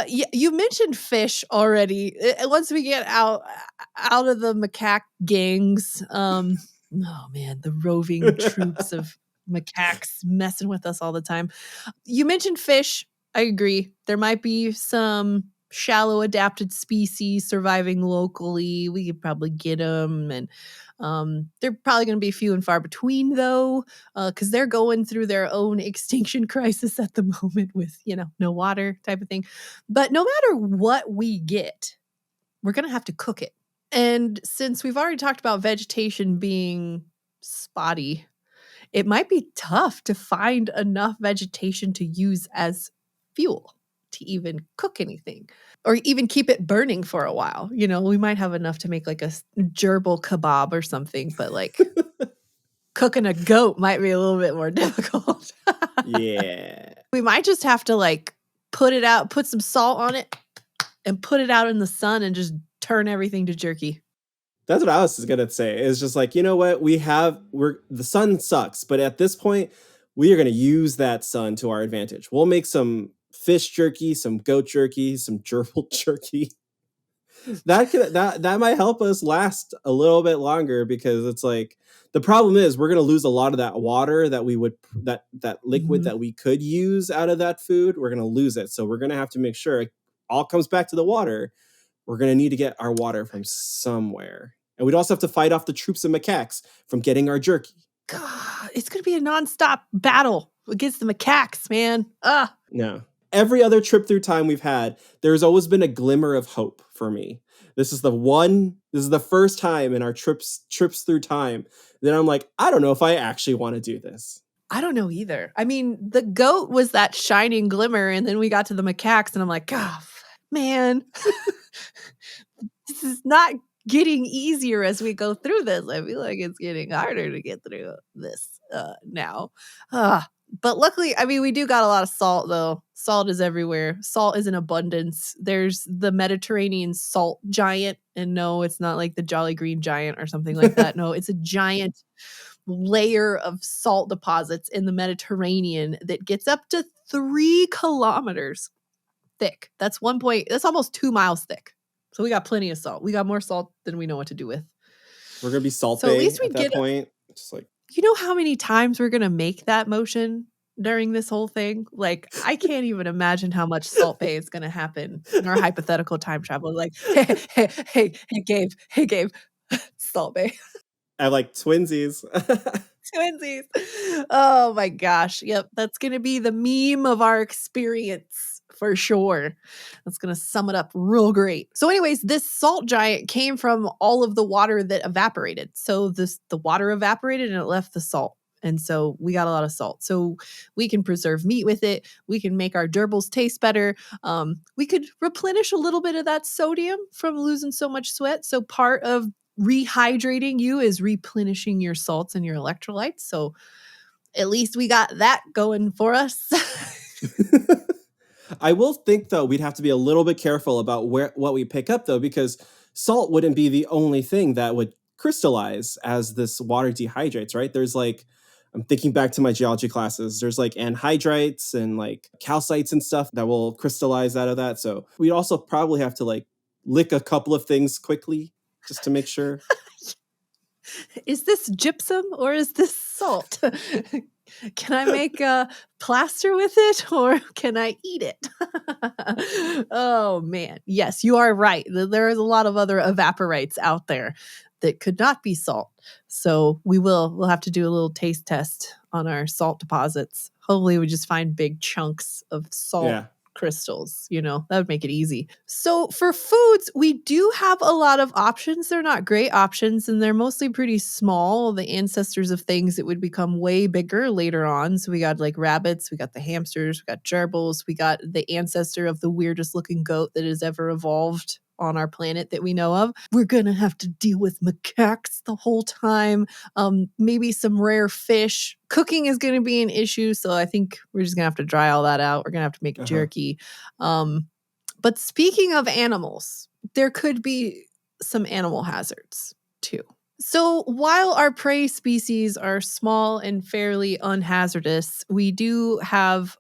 you mentioned fish already. Once we get out of the macaque gangs, oh man, the roving troops of macaques messing with us all the time. You mentioned fish. I agree. There might be some shallow adapted species surviving locally. We could probably get them, and they're probably going to be few and far between, though, because they're going through their own extinction crisis at the moment with no water type of thing. But no matter what we get, we're going to have to cook it. And since we've already talked about vegetation being spotty, it might be tough to find enough vegetation to use as fuel to even cook anything or even keep it burning for a while. We might have enough to make like a gerbil kebab or something, but like cooking a goat might be a little bit more difficult. Yeah. We might just have to like put some salt on it and put it out in the sun and just turn everything to jerky. That's what I was gonna say. It's just like, you know what? The sun sucks, but at this point, we are gonna use that sun to our advantage. We'll make some fish jerky, some goat jerky, some gerbil jerky. That might help us last a little bit longer, because it's like the problem is we're gonna lose a lot of that water that we would that liquid Mhm. that we could use out of that food. We're gonna lose it. So we're gonna have to make sure it all comes back to the water. We're going to need to get our water from somewhere. And we'd also have to fight off the troops of macaques from getting our jerky. God, it's going to be a nonstop battle against the macaques, man. No. Every other trip through time we've had, there's always been a glimmer of hope for me. This is the first time in our trips through time that I'm like, I don't know if I actually want to do this. I don't know either. I mean, the goat was that shining glimmer, and then we got to the macaques, and I'm like, God, man, this is not getting easier as we go through this. I feel like it's getting harder to get through this now. But luckily, I mean, we do got a lot of salt, though. Salt is everywhere. Salt is in abundance. There's the Mediterranean salt giant. And no, it's not like the Jolly Green Giant or something like that. No, it's a giant layer of salt deposits in the Mediterranean that gets up to 3 kilometers thick. That's almost 2 miles thick. So we got plenty of salt. We got more salt than we know what to do with. We're going to be Salt So at Bay least we at that get point. Just like, you know how many times we're gonna make that motion during this whole thing? Like, I can't even imagine how much Salt Bay is gonna happen in our hypothetical time travel. Like, hey, Gabe, Salt Bay. I like twinsies. Twinsies. Oh my gosh. Yep. That's going to be the meme of our experience for sure. That's going to sum it up real great. So anyways, this salt giant came from all of the water that evaporated. So the water evaporated and it left the salt. And so we got a lot of salt. So we can preserve meat with it. We can make our gerbils taste better. We could replenish a little bit of that sodium from losing so much sweat. So part of rehydrating you is replenishing your salts and your electrolytes. So at least we got that going for us. I will think though we'd have to be a little bit careful about what we pick up though, because salt wouldn't be the only thing that would crystallize as this water dehydrates, right? There's like, I'm thinking back to my geology classes. There's like anhydrites and like calcites and stuff that will crystallize out of that. So we'd also probably have to like lick a couple of things quickly just to make sure. Is this gypsum or is this salt? Can I make a plaster with it or can I eat it? Oh man. Yes, you are right. There is a lot of other evaporites out there that could not be salt. So we'll have to do a little taste test on our salt deposits. Hopefully we just find big chunks of salt crystals, that would make it easy. So for foods, we do have a lot of options. They're not great options and they're mostly pretty small, the ancestors of things that would become way bigger later on. So we got like rabbits, we got the hamsters, we got gerbils, we got the ancestor of the weirdest looking goat that has ever evolved on our planet that we know of. We're going to have to deal with macaques the whole time. Maybe some rare fish. Cooking is going to be an issue. So I think we're just going to have to dry all that out. We're going to have to make jerky. But speaking of animals, there could be some animal hazards too. So while our prey species are small and fairly unhazardous, we do have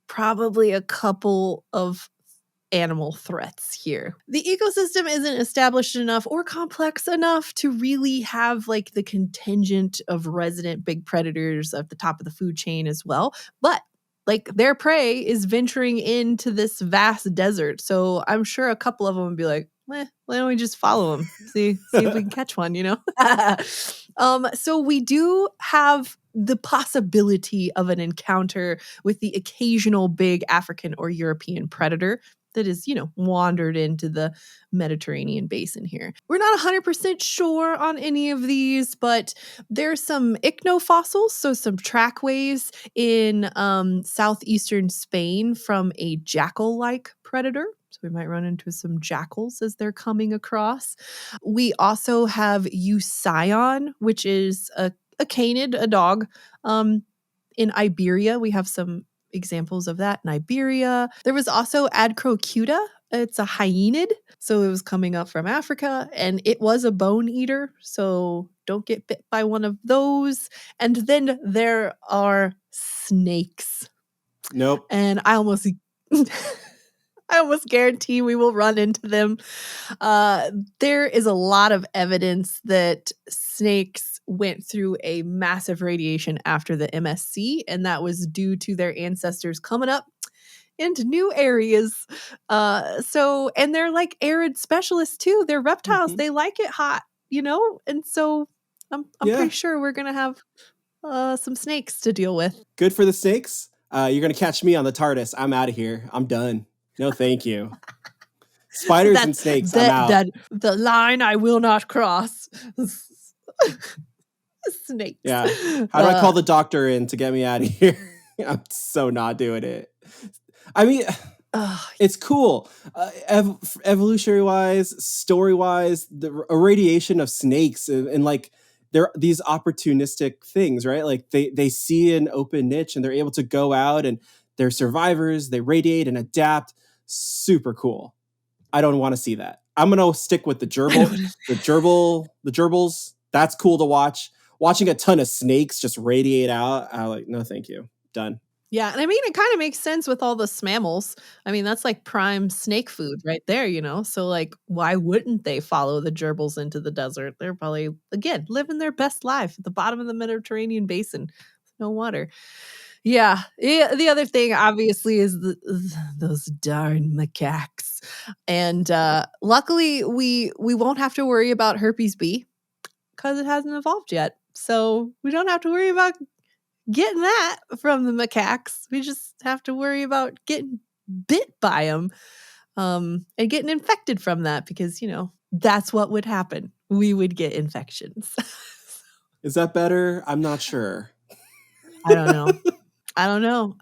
probably a couple of animal threats here. The ecosystem isn't established enough or complex enough to really have like the contingent of resident big predators at the top of the food chain as well. But like their prey is venturing into this vast desert. So I'm sure a couple of them would be like, why don't we just follow them? See if we can catch one, So we do have the possibility of an encounter with the occasional big African or European predator that is, wandered into the Mediterranean basin here. We're not 100% sure on any of these, but there's some ichnofossils, so some trackways in southeastern Spain from a jackal-like predator. So we might run into some jackals as they're coming across. We also have Eucyon, which is a canid, a dog. In Iberia, we have some examples of that in Iberia. There was also Adcrocuta. It's a hyenid. So it was coming up from Africa and it was a bone eater. So don't get bit by one of those. And then there are snakes. Nope. And I almost guarantee we will run into them. There is a lot of evidence that snakes went through a massive radiation after the MSC, and that was due to their ancestors coming up into new areas. And they're like arid specialists too. They're reptiles. They like it hot, And so I'm pretty sure we're going to have some snakes to deal with. Good for the snakes. You're going to catch me on the TARDIS. I'm out of here. I'm done. No, thank you. Spiders and snakes, I'm out. The line I will not cross. Snakes. Yeah. How do I call the doctor in to get me out of here? I'm so not doing it. I mean, it's cool. Evolutionary-wise, story-wise, the irradiation of snakes and like they're these opportunistic things, right? Like they see an open niche and they're able to go out and they're survivors. They radiate and adapt. Super cool. I don't want to see that. I'm gonna stick with the gerbils. That's cool to watch. Watching a ton of snakes just radiate out, I'm like, no, thank you. Done. Yeah, and I mean, it kind of makes sense with all the mammals. I mean, that's like prime snake food right there, So like, why wouldn't they follow the gerbils into the desert? They're probably, again, living their best life at the bottom of the Mediterranean basin. No water. Yeah. The other thing, obviously, is those darn macaques. And luckily, we won't have to worry about herpes B because it hasn't evolved yet. So we don't have to worry about getting that from the macaques. We just have to worry about getting bit by them and getting infected from that because, that's what would happen. We would get infections. Is that better? I'm not sure. I don't know.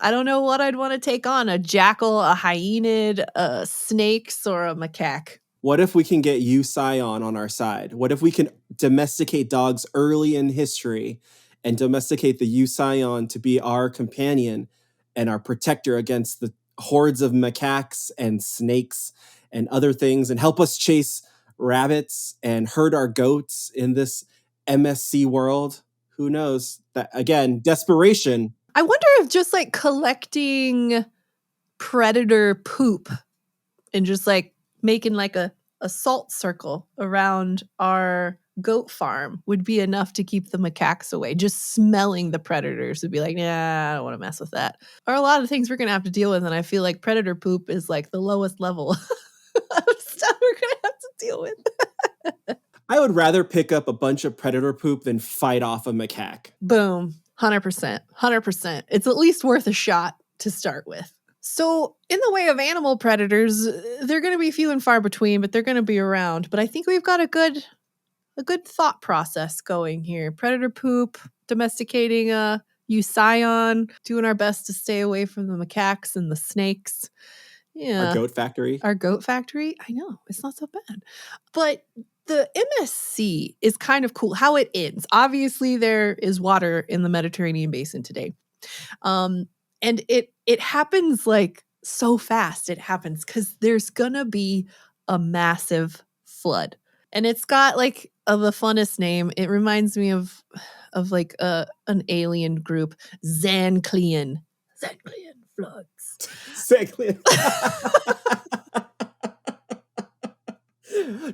I don't know what I'd want to take on, a jackal, a hyenid, snakes, or a macaque. What if we can get Scion on our side? What if we can domesticate dogs early in history and domesticate the Scion to be our companion and our protector against the hordes of macaques and snakes and other things, and help us chase rabbits and herd our goats in this MSC world? Who knows? That again, desperation. I wonder if just like collecting predator poop and just like making like a salt circle around our goat farm would be enough to keep the macaques away. Just smelling the predators would be like, nah, I don't want to mess with that. Or a lot of things we're going to have to deal with. And I feel like predator poop is like the lowest level of stuff we're going to have to deal with. I would rather pick up a bunch of predator poop than fight off a macaque. Boom. 100%. 100%. It's at least worth a shot to start with. So in the way of animal predators, they're going to be few and far between, but they're going to be around. But I think we've got a good thought process going here. Predator poop, domesticating a Scion, doing our best to stay away from the macaques and the snakes. Yeah. Our goat factory. Our goat factory? I know. It's not so bad. But the MSC is kind of cool how it ends. Obviously, there is water in the Mediterranean basin today. And it happens like so fast. It happens because there's gonna be a massive flood. And it's got like the funnest name. It reminds me of like an alien group, Zanclean. Zanclean floods. Zanclean.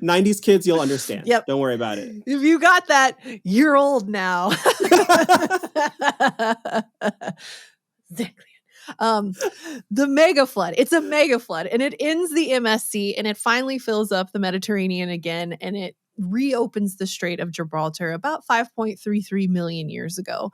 90s kids, you'll understand. Yep. Don't worry about it. If you got that, you're old now. The mega flood. It's a mega flood, and it ends the MSC, and it finally fills up the Mediterranean again, and it reopens the Strait of Gibraltar about 5.33 million years ago.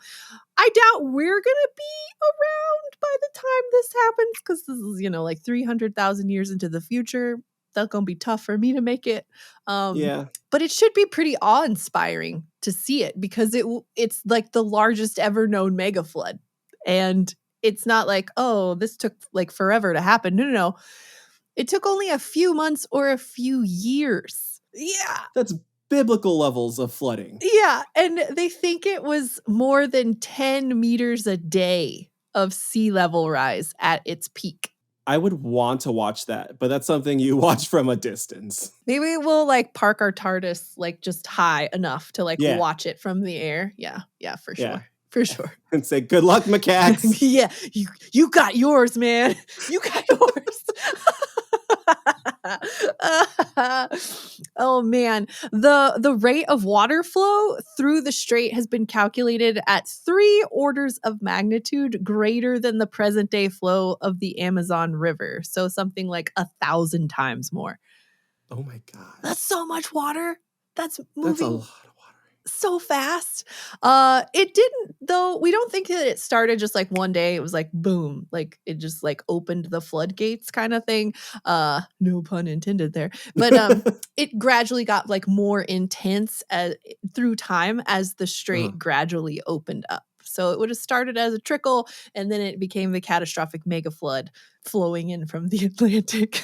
I doubt we're gonna be around by the time this happens, because this is, like 300,000 years into the future. That's gonna be tough for me to make it. Yeah. But it should be pretty awe-inspiring to see it, because it's like the largest ever known mega flood. And it's not like, oh, this took like forever to happen. No. It took only a few months or a few years. Yeah. That's biblical levels of flooding. Yeah. And they think it was more than 10 meters a day of sea level rise at its peak. I would want to watch that, but that's something you watch from a distance. Maybe we'll like park our TARDIS like just high enough to like watch it from the air. Yeah, for sure. Yeah. For sure. And say, good luck, macaques. Yeah, you got yours, man. You got yours. Oh man, the rate of water flow through the strait has been calculated at 3 orders of magnitude greater than the present day flow of the Amazon River. So something like 1,000 times more. Oh my God. That's so much water. That's moving. That's a lot of water. So fast. It didn't, though. We don't think that it started just like one day. It was like boom, like it just like opened the floodgates kind of thing. No pun intended there. But it gradually got like more intense through time as the strait gradually opened up. So it would have started as a trickle, and then it became the catastrophic mega flood flowing in from the Atlantic.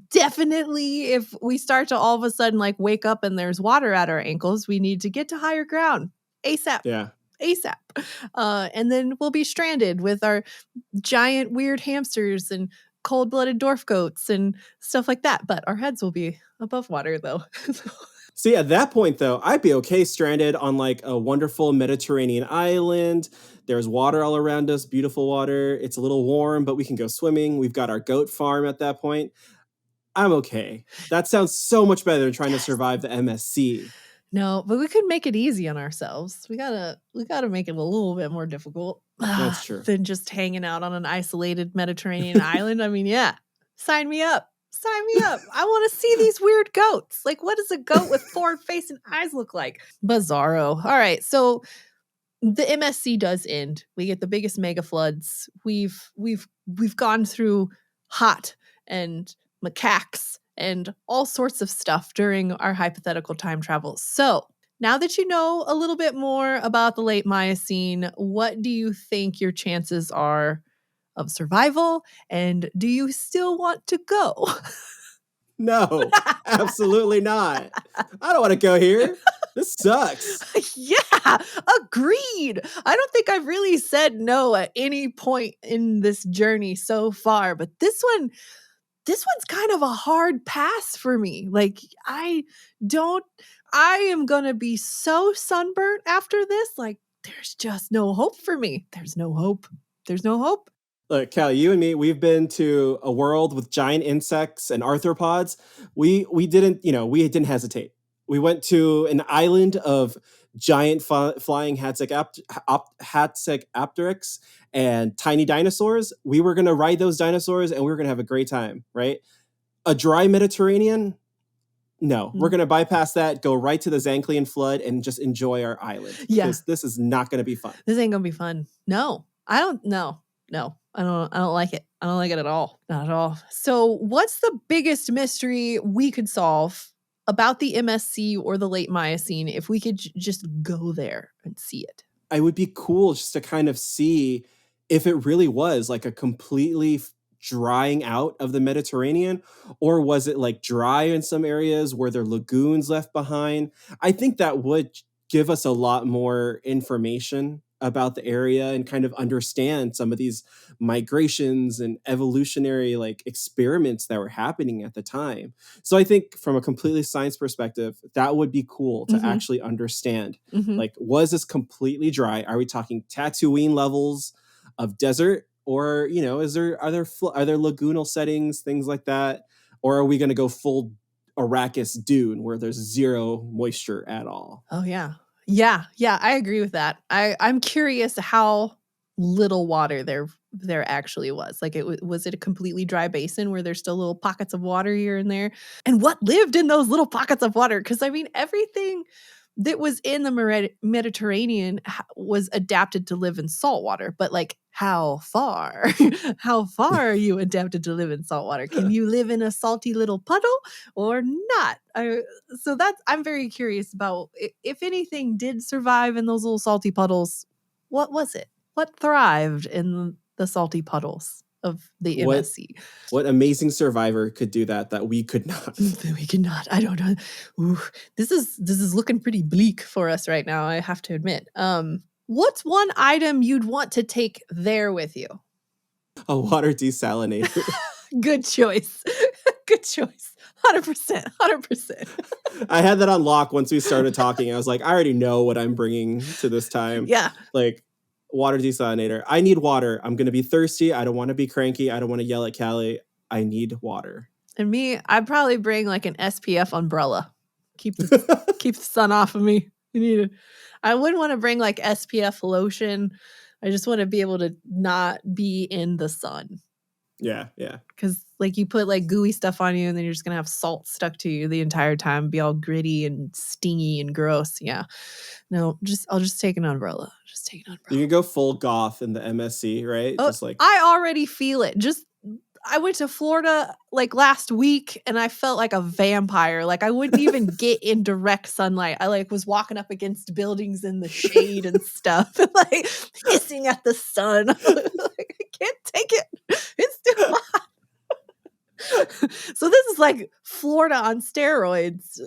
Definitely, if we start to all of a sudden like wake up and there's water at our ankles, we need to get to higher ground ASAP. Yeah. ASAP. And then we'll be stranded with our giant weird hamsters and cold-blooded dwarf goats and stuff like that. But our heads will be above water though. See, at that point, though, I'd be okay stranded on like a wonderful Mediterranean island. There's water all around us, beautiful water. It's a little warm, but we can go swimming. We've got our goat farm at that point. I'm okay. That sounds so much better than trying to survive the MSC. No, but we could make it easy on ourselves. We gotta make it a little bit more difficult. That's true. Than just hanging out on an isolated Mediterranean island. I mean, yeah, sign me up. Sign me up. I want to see these weird goats. Like, what does a goat with 4 face and eyes look like? Bizarro. All right, so the MSC does end. We get the biggest mega floods. We've gone through hot and macaques and all sorts of stuff during our hypothetical time travel. So Now that you know a little bit more about the late Miocene, what do you think your chances are of survival? And do you still want to go? No, absolutely not. I don't want to go here. This sucks. Yeah, agreed. I don't think I've really said no at any point in this journey so far, but this one's kind of a hard pass for me. Like I am going to be so sunburnt after this. Like there's just no hope for me. There's no hope. There's no hope. Look, Callie, you and me, we've been to a world with giant insects and arthropods. We didn't, we didn't hesitate. We went to an island of giant flying Hatzec and tiny dinosaurs. We were going to ride those dinosaurs and we were going to have a great time, right? A dry Mediterranean? No, we're going to bypass that, go right to the Zanclean flood and just enjoy our island. Yeah. Because this is not going to be fun. This ain't going to be fun. No, I don't know. No, I don't like it. I don't like it at all. Not at all. So what's the biggest mystery we could solve about the MSC or the late Miocene if we could just go there and see it? It would be cool just to kind of see if it really was like a completely drying out of the Mediterranean, or was it like dry in some areas? Were there lagoons left behind? I think that would give us a lot more information about the area and kind of understand some of these migrations and evolutionary like experiments that were happening at the time. So I think from a completely science perspective, that would be cool to actually understand. Like, was this completely dry? Are we talking Tatooine levels of desert? Or, are there lagoonal settings, things like that? Or are we going to go full Arrakis dune where there's zero moisture at all? Oh, yeah. Yeah, I agree with that. I'm curious how little water there actually was. Like, was it a completely dry basin where there's still little pockets of water here and there? And what lived in those little pockets of water? Because, I mean, everything that was in the Mediterranean was adapted to live in salt water. But, like, how far? How far are you adapted to live in salt water? Can you live in a salty little puddle or not? So I'm very curious about if anything did survive in those little salty puddles. What was it? What thrived in the salty puddles of the MSC? What amazing survivor could do that we could not? We could not. I don't know. Ooh, this is looking pretty bleak for us right now, I have to admit. What's one item you'd want to take there with you? A water desalinator. Good choice. Good choice. 100%. I had that on lock once we started talking. I was like, I already know what I'm bringing to this time. Yeah. Like, water desalinator. I need water. I'm going to be thirsty. I don't want to be cranky. I don't want to yell at Callie. I need water. And me, I'd probably bring like an SPF umbrella. Keep the sun off of me. You need it. I wouldn't want to bring like SPF lotion. I just want to be able to not be in the sun. Yeah. Because like you put like gooey stuff on you and then you're just going to have salt stuck to you the entire time, be all gritty and stingy and gross. Yeah. No, I'll just take an umbrella. You can go full goth in the MSC, right? Oh, I already feel it. I went to Florida like last week and I felt like a vampire. Like I wouldn't even get in direct sunlight. I like was walking up against buildings in the shade and stuff, and, like hissing at the sun. Like, I can't take it. It's too hot. So this is like Florida on steroids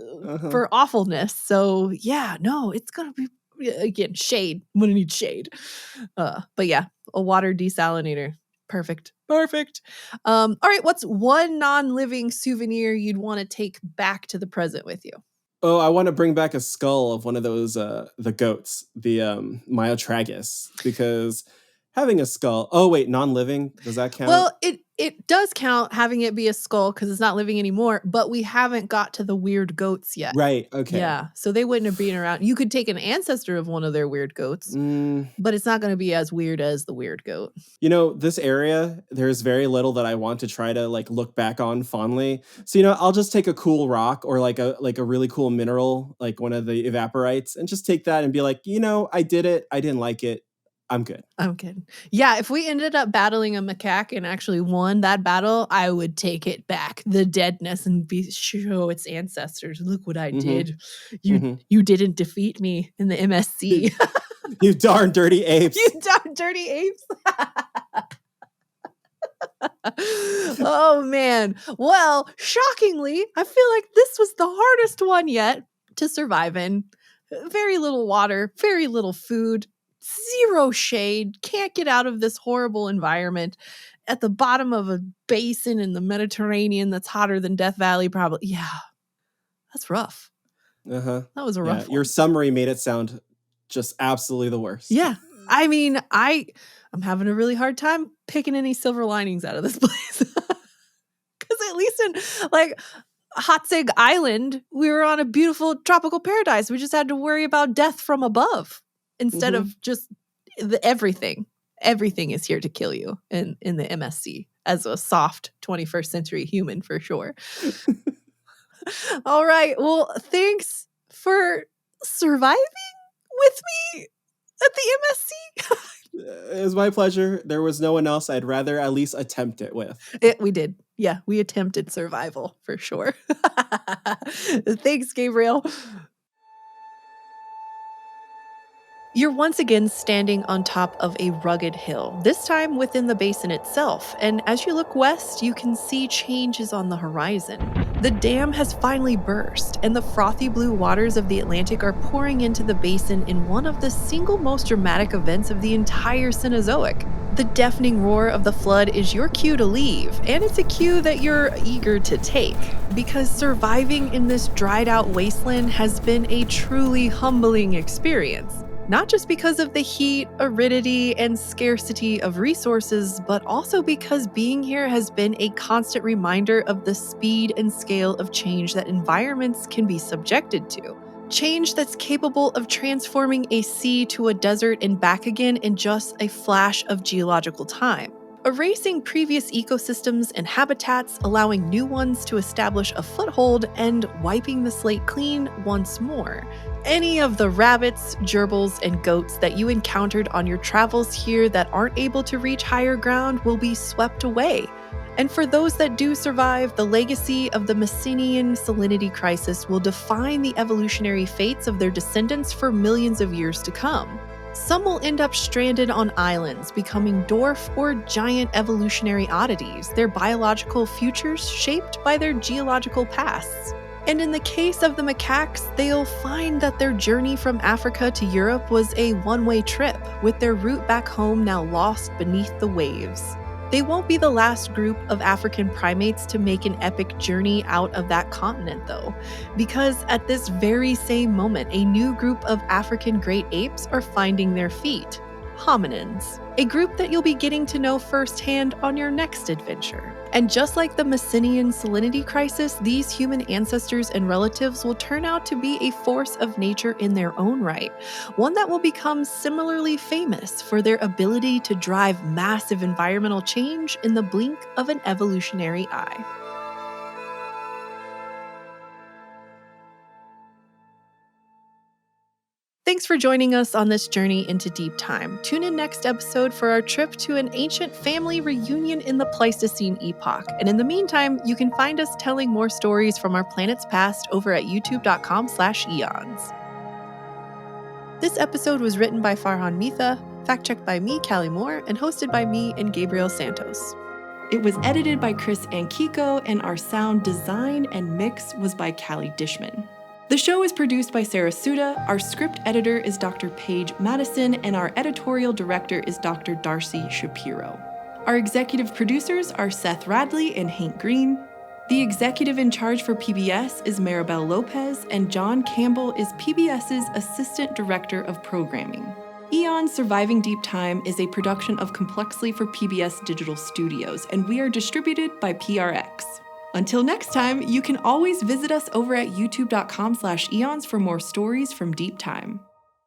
for awfulness. So yeah, no, it's gonna be again shade. I'm gonna need shade. But yeah, a water desalinator. Perfect. All right. What's one non-living souvenir you'd want to take back to the present with you? Oh, I want to bring back a skull of one of those, the goats, the Myotragus, because having a skull. Oh, wait, non-living? Does that count? Well, it does count having it be a skull because it's not living anymore, but we haven't got to the weird goats yet. Right, okay. Yeah, so they wouldn't have been around. You could take an ancestor of one of their weird goats, but it's not going to be as weird as the weird goat. This area, there's very little that I want to try to like look back on fondly. So, I'll just take a cool rock or like a really cool mineral, like one of the evaporites, and just take that and be like, I did it. I didn't like it. I'm good. I'm kidding. Yeah, if we ended up battling a macaque and actually won that battle, I would take it back, the deadness, and show its ancestors, look what I did. You didn't defeat me in the MSC. You darn dirty apes. You darn dirty apes. Oh, man. Well, shockingly, I feel like this was the hardest one yet to survive in. Very little water, very little food, zero shade, can't get out of this horrible environment at the bottom of a basin in the Mediterranean that's hotter than Death Valley, probably. Yeah, that's rough. That was a rough one. Your summary made it sound just absolutely the worst. Yeah. I mean, I'm having a really hard time picking any silver linings out of this place. Because at least in, like, Hotsig Island, we were on a beautiful tropical paradise. We just had to worry about death from above instead of just everything. Everything is here to kill you in the MSC as a soft 21st century human, for sure. All right. Well, thanks for surviving with me at the MSC. It was my pleasure. There was no one else I'd rather at least attempt it with. We did. Yeah, we attempted survival for sure. Thanks, Gabriel. You're once again standing on top of a rugged hill, this time within the basin itself, and as you look west, you can see changes on the horizon. The dam has finally burst, and the frothy blue waters of the Atlantic are pouring into the basin in one of the single most dramatic events of the entire Cenozoic. The deafening roar of the flood is your cue to leave, and it's a cue that you're eager to take, because surviving in this dried-out wasteland has been a truly humbling experience. Not just because of the heat, aridity, and scarcity of resources, but also because being here has been a constant reminder of the speed and scale of change that environments can be subjected to. Change that's capable of transforming a sea to a desert and back again in just a flash of geological time. Erasing previous ecosystems and habitats, allowing new ones to establish a foothold, and wiping the slate clean once more. Any of the rabbits, gerbils, and goats that you encountered on your travels here that aren't able to reach higher ground will be swept away. And for those that do survive, the legacy of the Messinian Salinity crisis will define the evolutionary fates of their descendants for millions of years to come. Some will end up stranded on islands, becoming dwarf or giant evolutionary oddities, their biological futures shaped by their geological pasts. And in the case of the macaques, they'll find that their journey from Africa to Europe was a one-way trip, with their route back home now lost beneath the waves. They won't be the last group of African primates to make an epic journey out of that continent, though, because at this very same moment, a new group of African great apes are finding their feet. Hominins, a group that you'll be getting to know firsthand on your next adventure. And just like the Messinian Salinity crisis, these human ancestors and relatives will turn out to be a force of nature in their own right, one that will become similarly famous for their ability to drive massive environmental change in the blink of an evolutionary eye. Thanks for joining us on this journey into deep time. Tune in next episode for our trip to an ancient family reunion in the Pleistocene Epoch. And in the meantime, you can find us telling more stories from our planet's past over at youtube.com/eons. This episode was written by Farhan Mehta, fact-checked by me, Callie Moore, and hosted by me and Gabriel Santos. It was edited by Chris Ankiko, and our sound design and mix was by Callie Dishman. The show is produced by Sarah Suda, our script editor is Dr. Paige Madison, and our editorial director is Dr. Darcy Shapiro. Our executive producers are Seth Radley and Hank Green. The executive in charge for PBS is Maribel Lopez, and John Campbell is PBS's Assistant Director of Programming. Eons Surviving Deep Time is a production of Complexly for PBS Digital Studios, and we are distributed by PRX. Until next time, you can always visit us over at youtube.com/eons for more stories from Deep Time.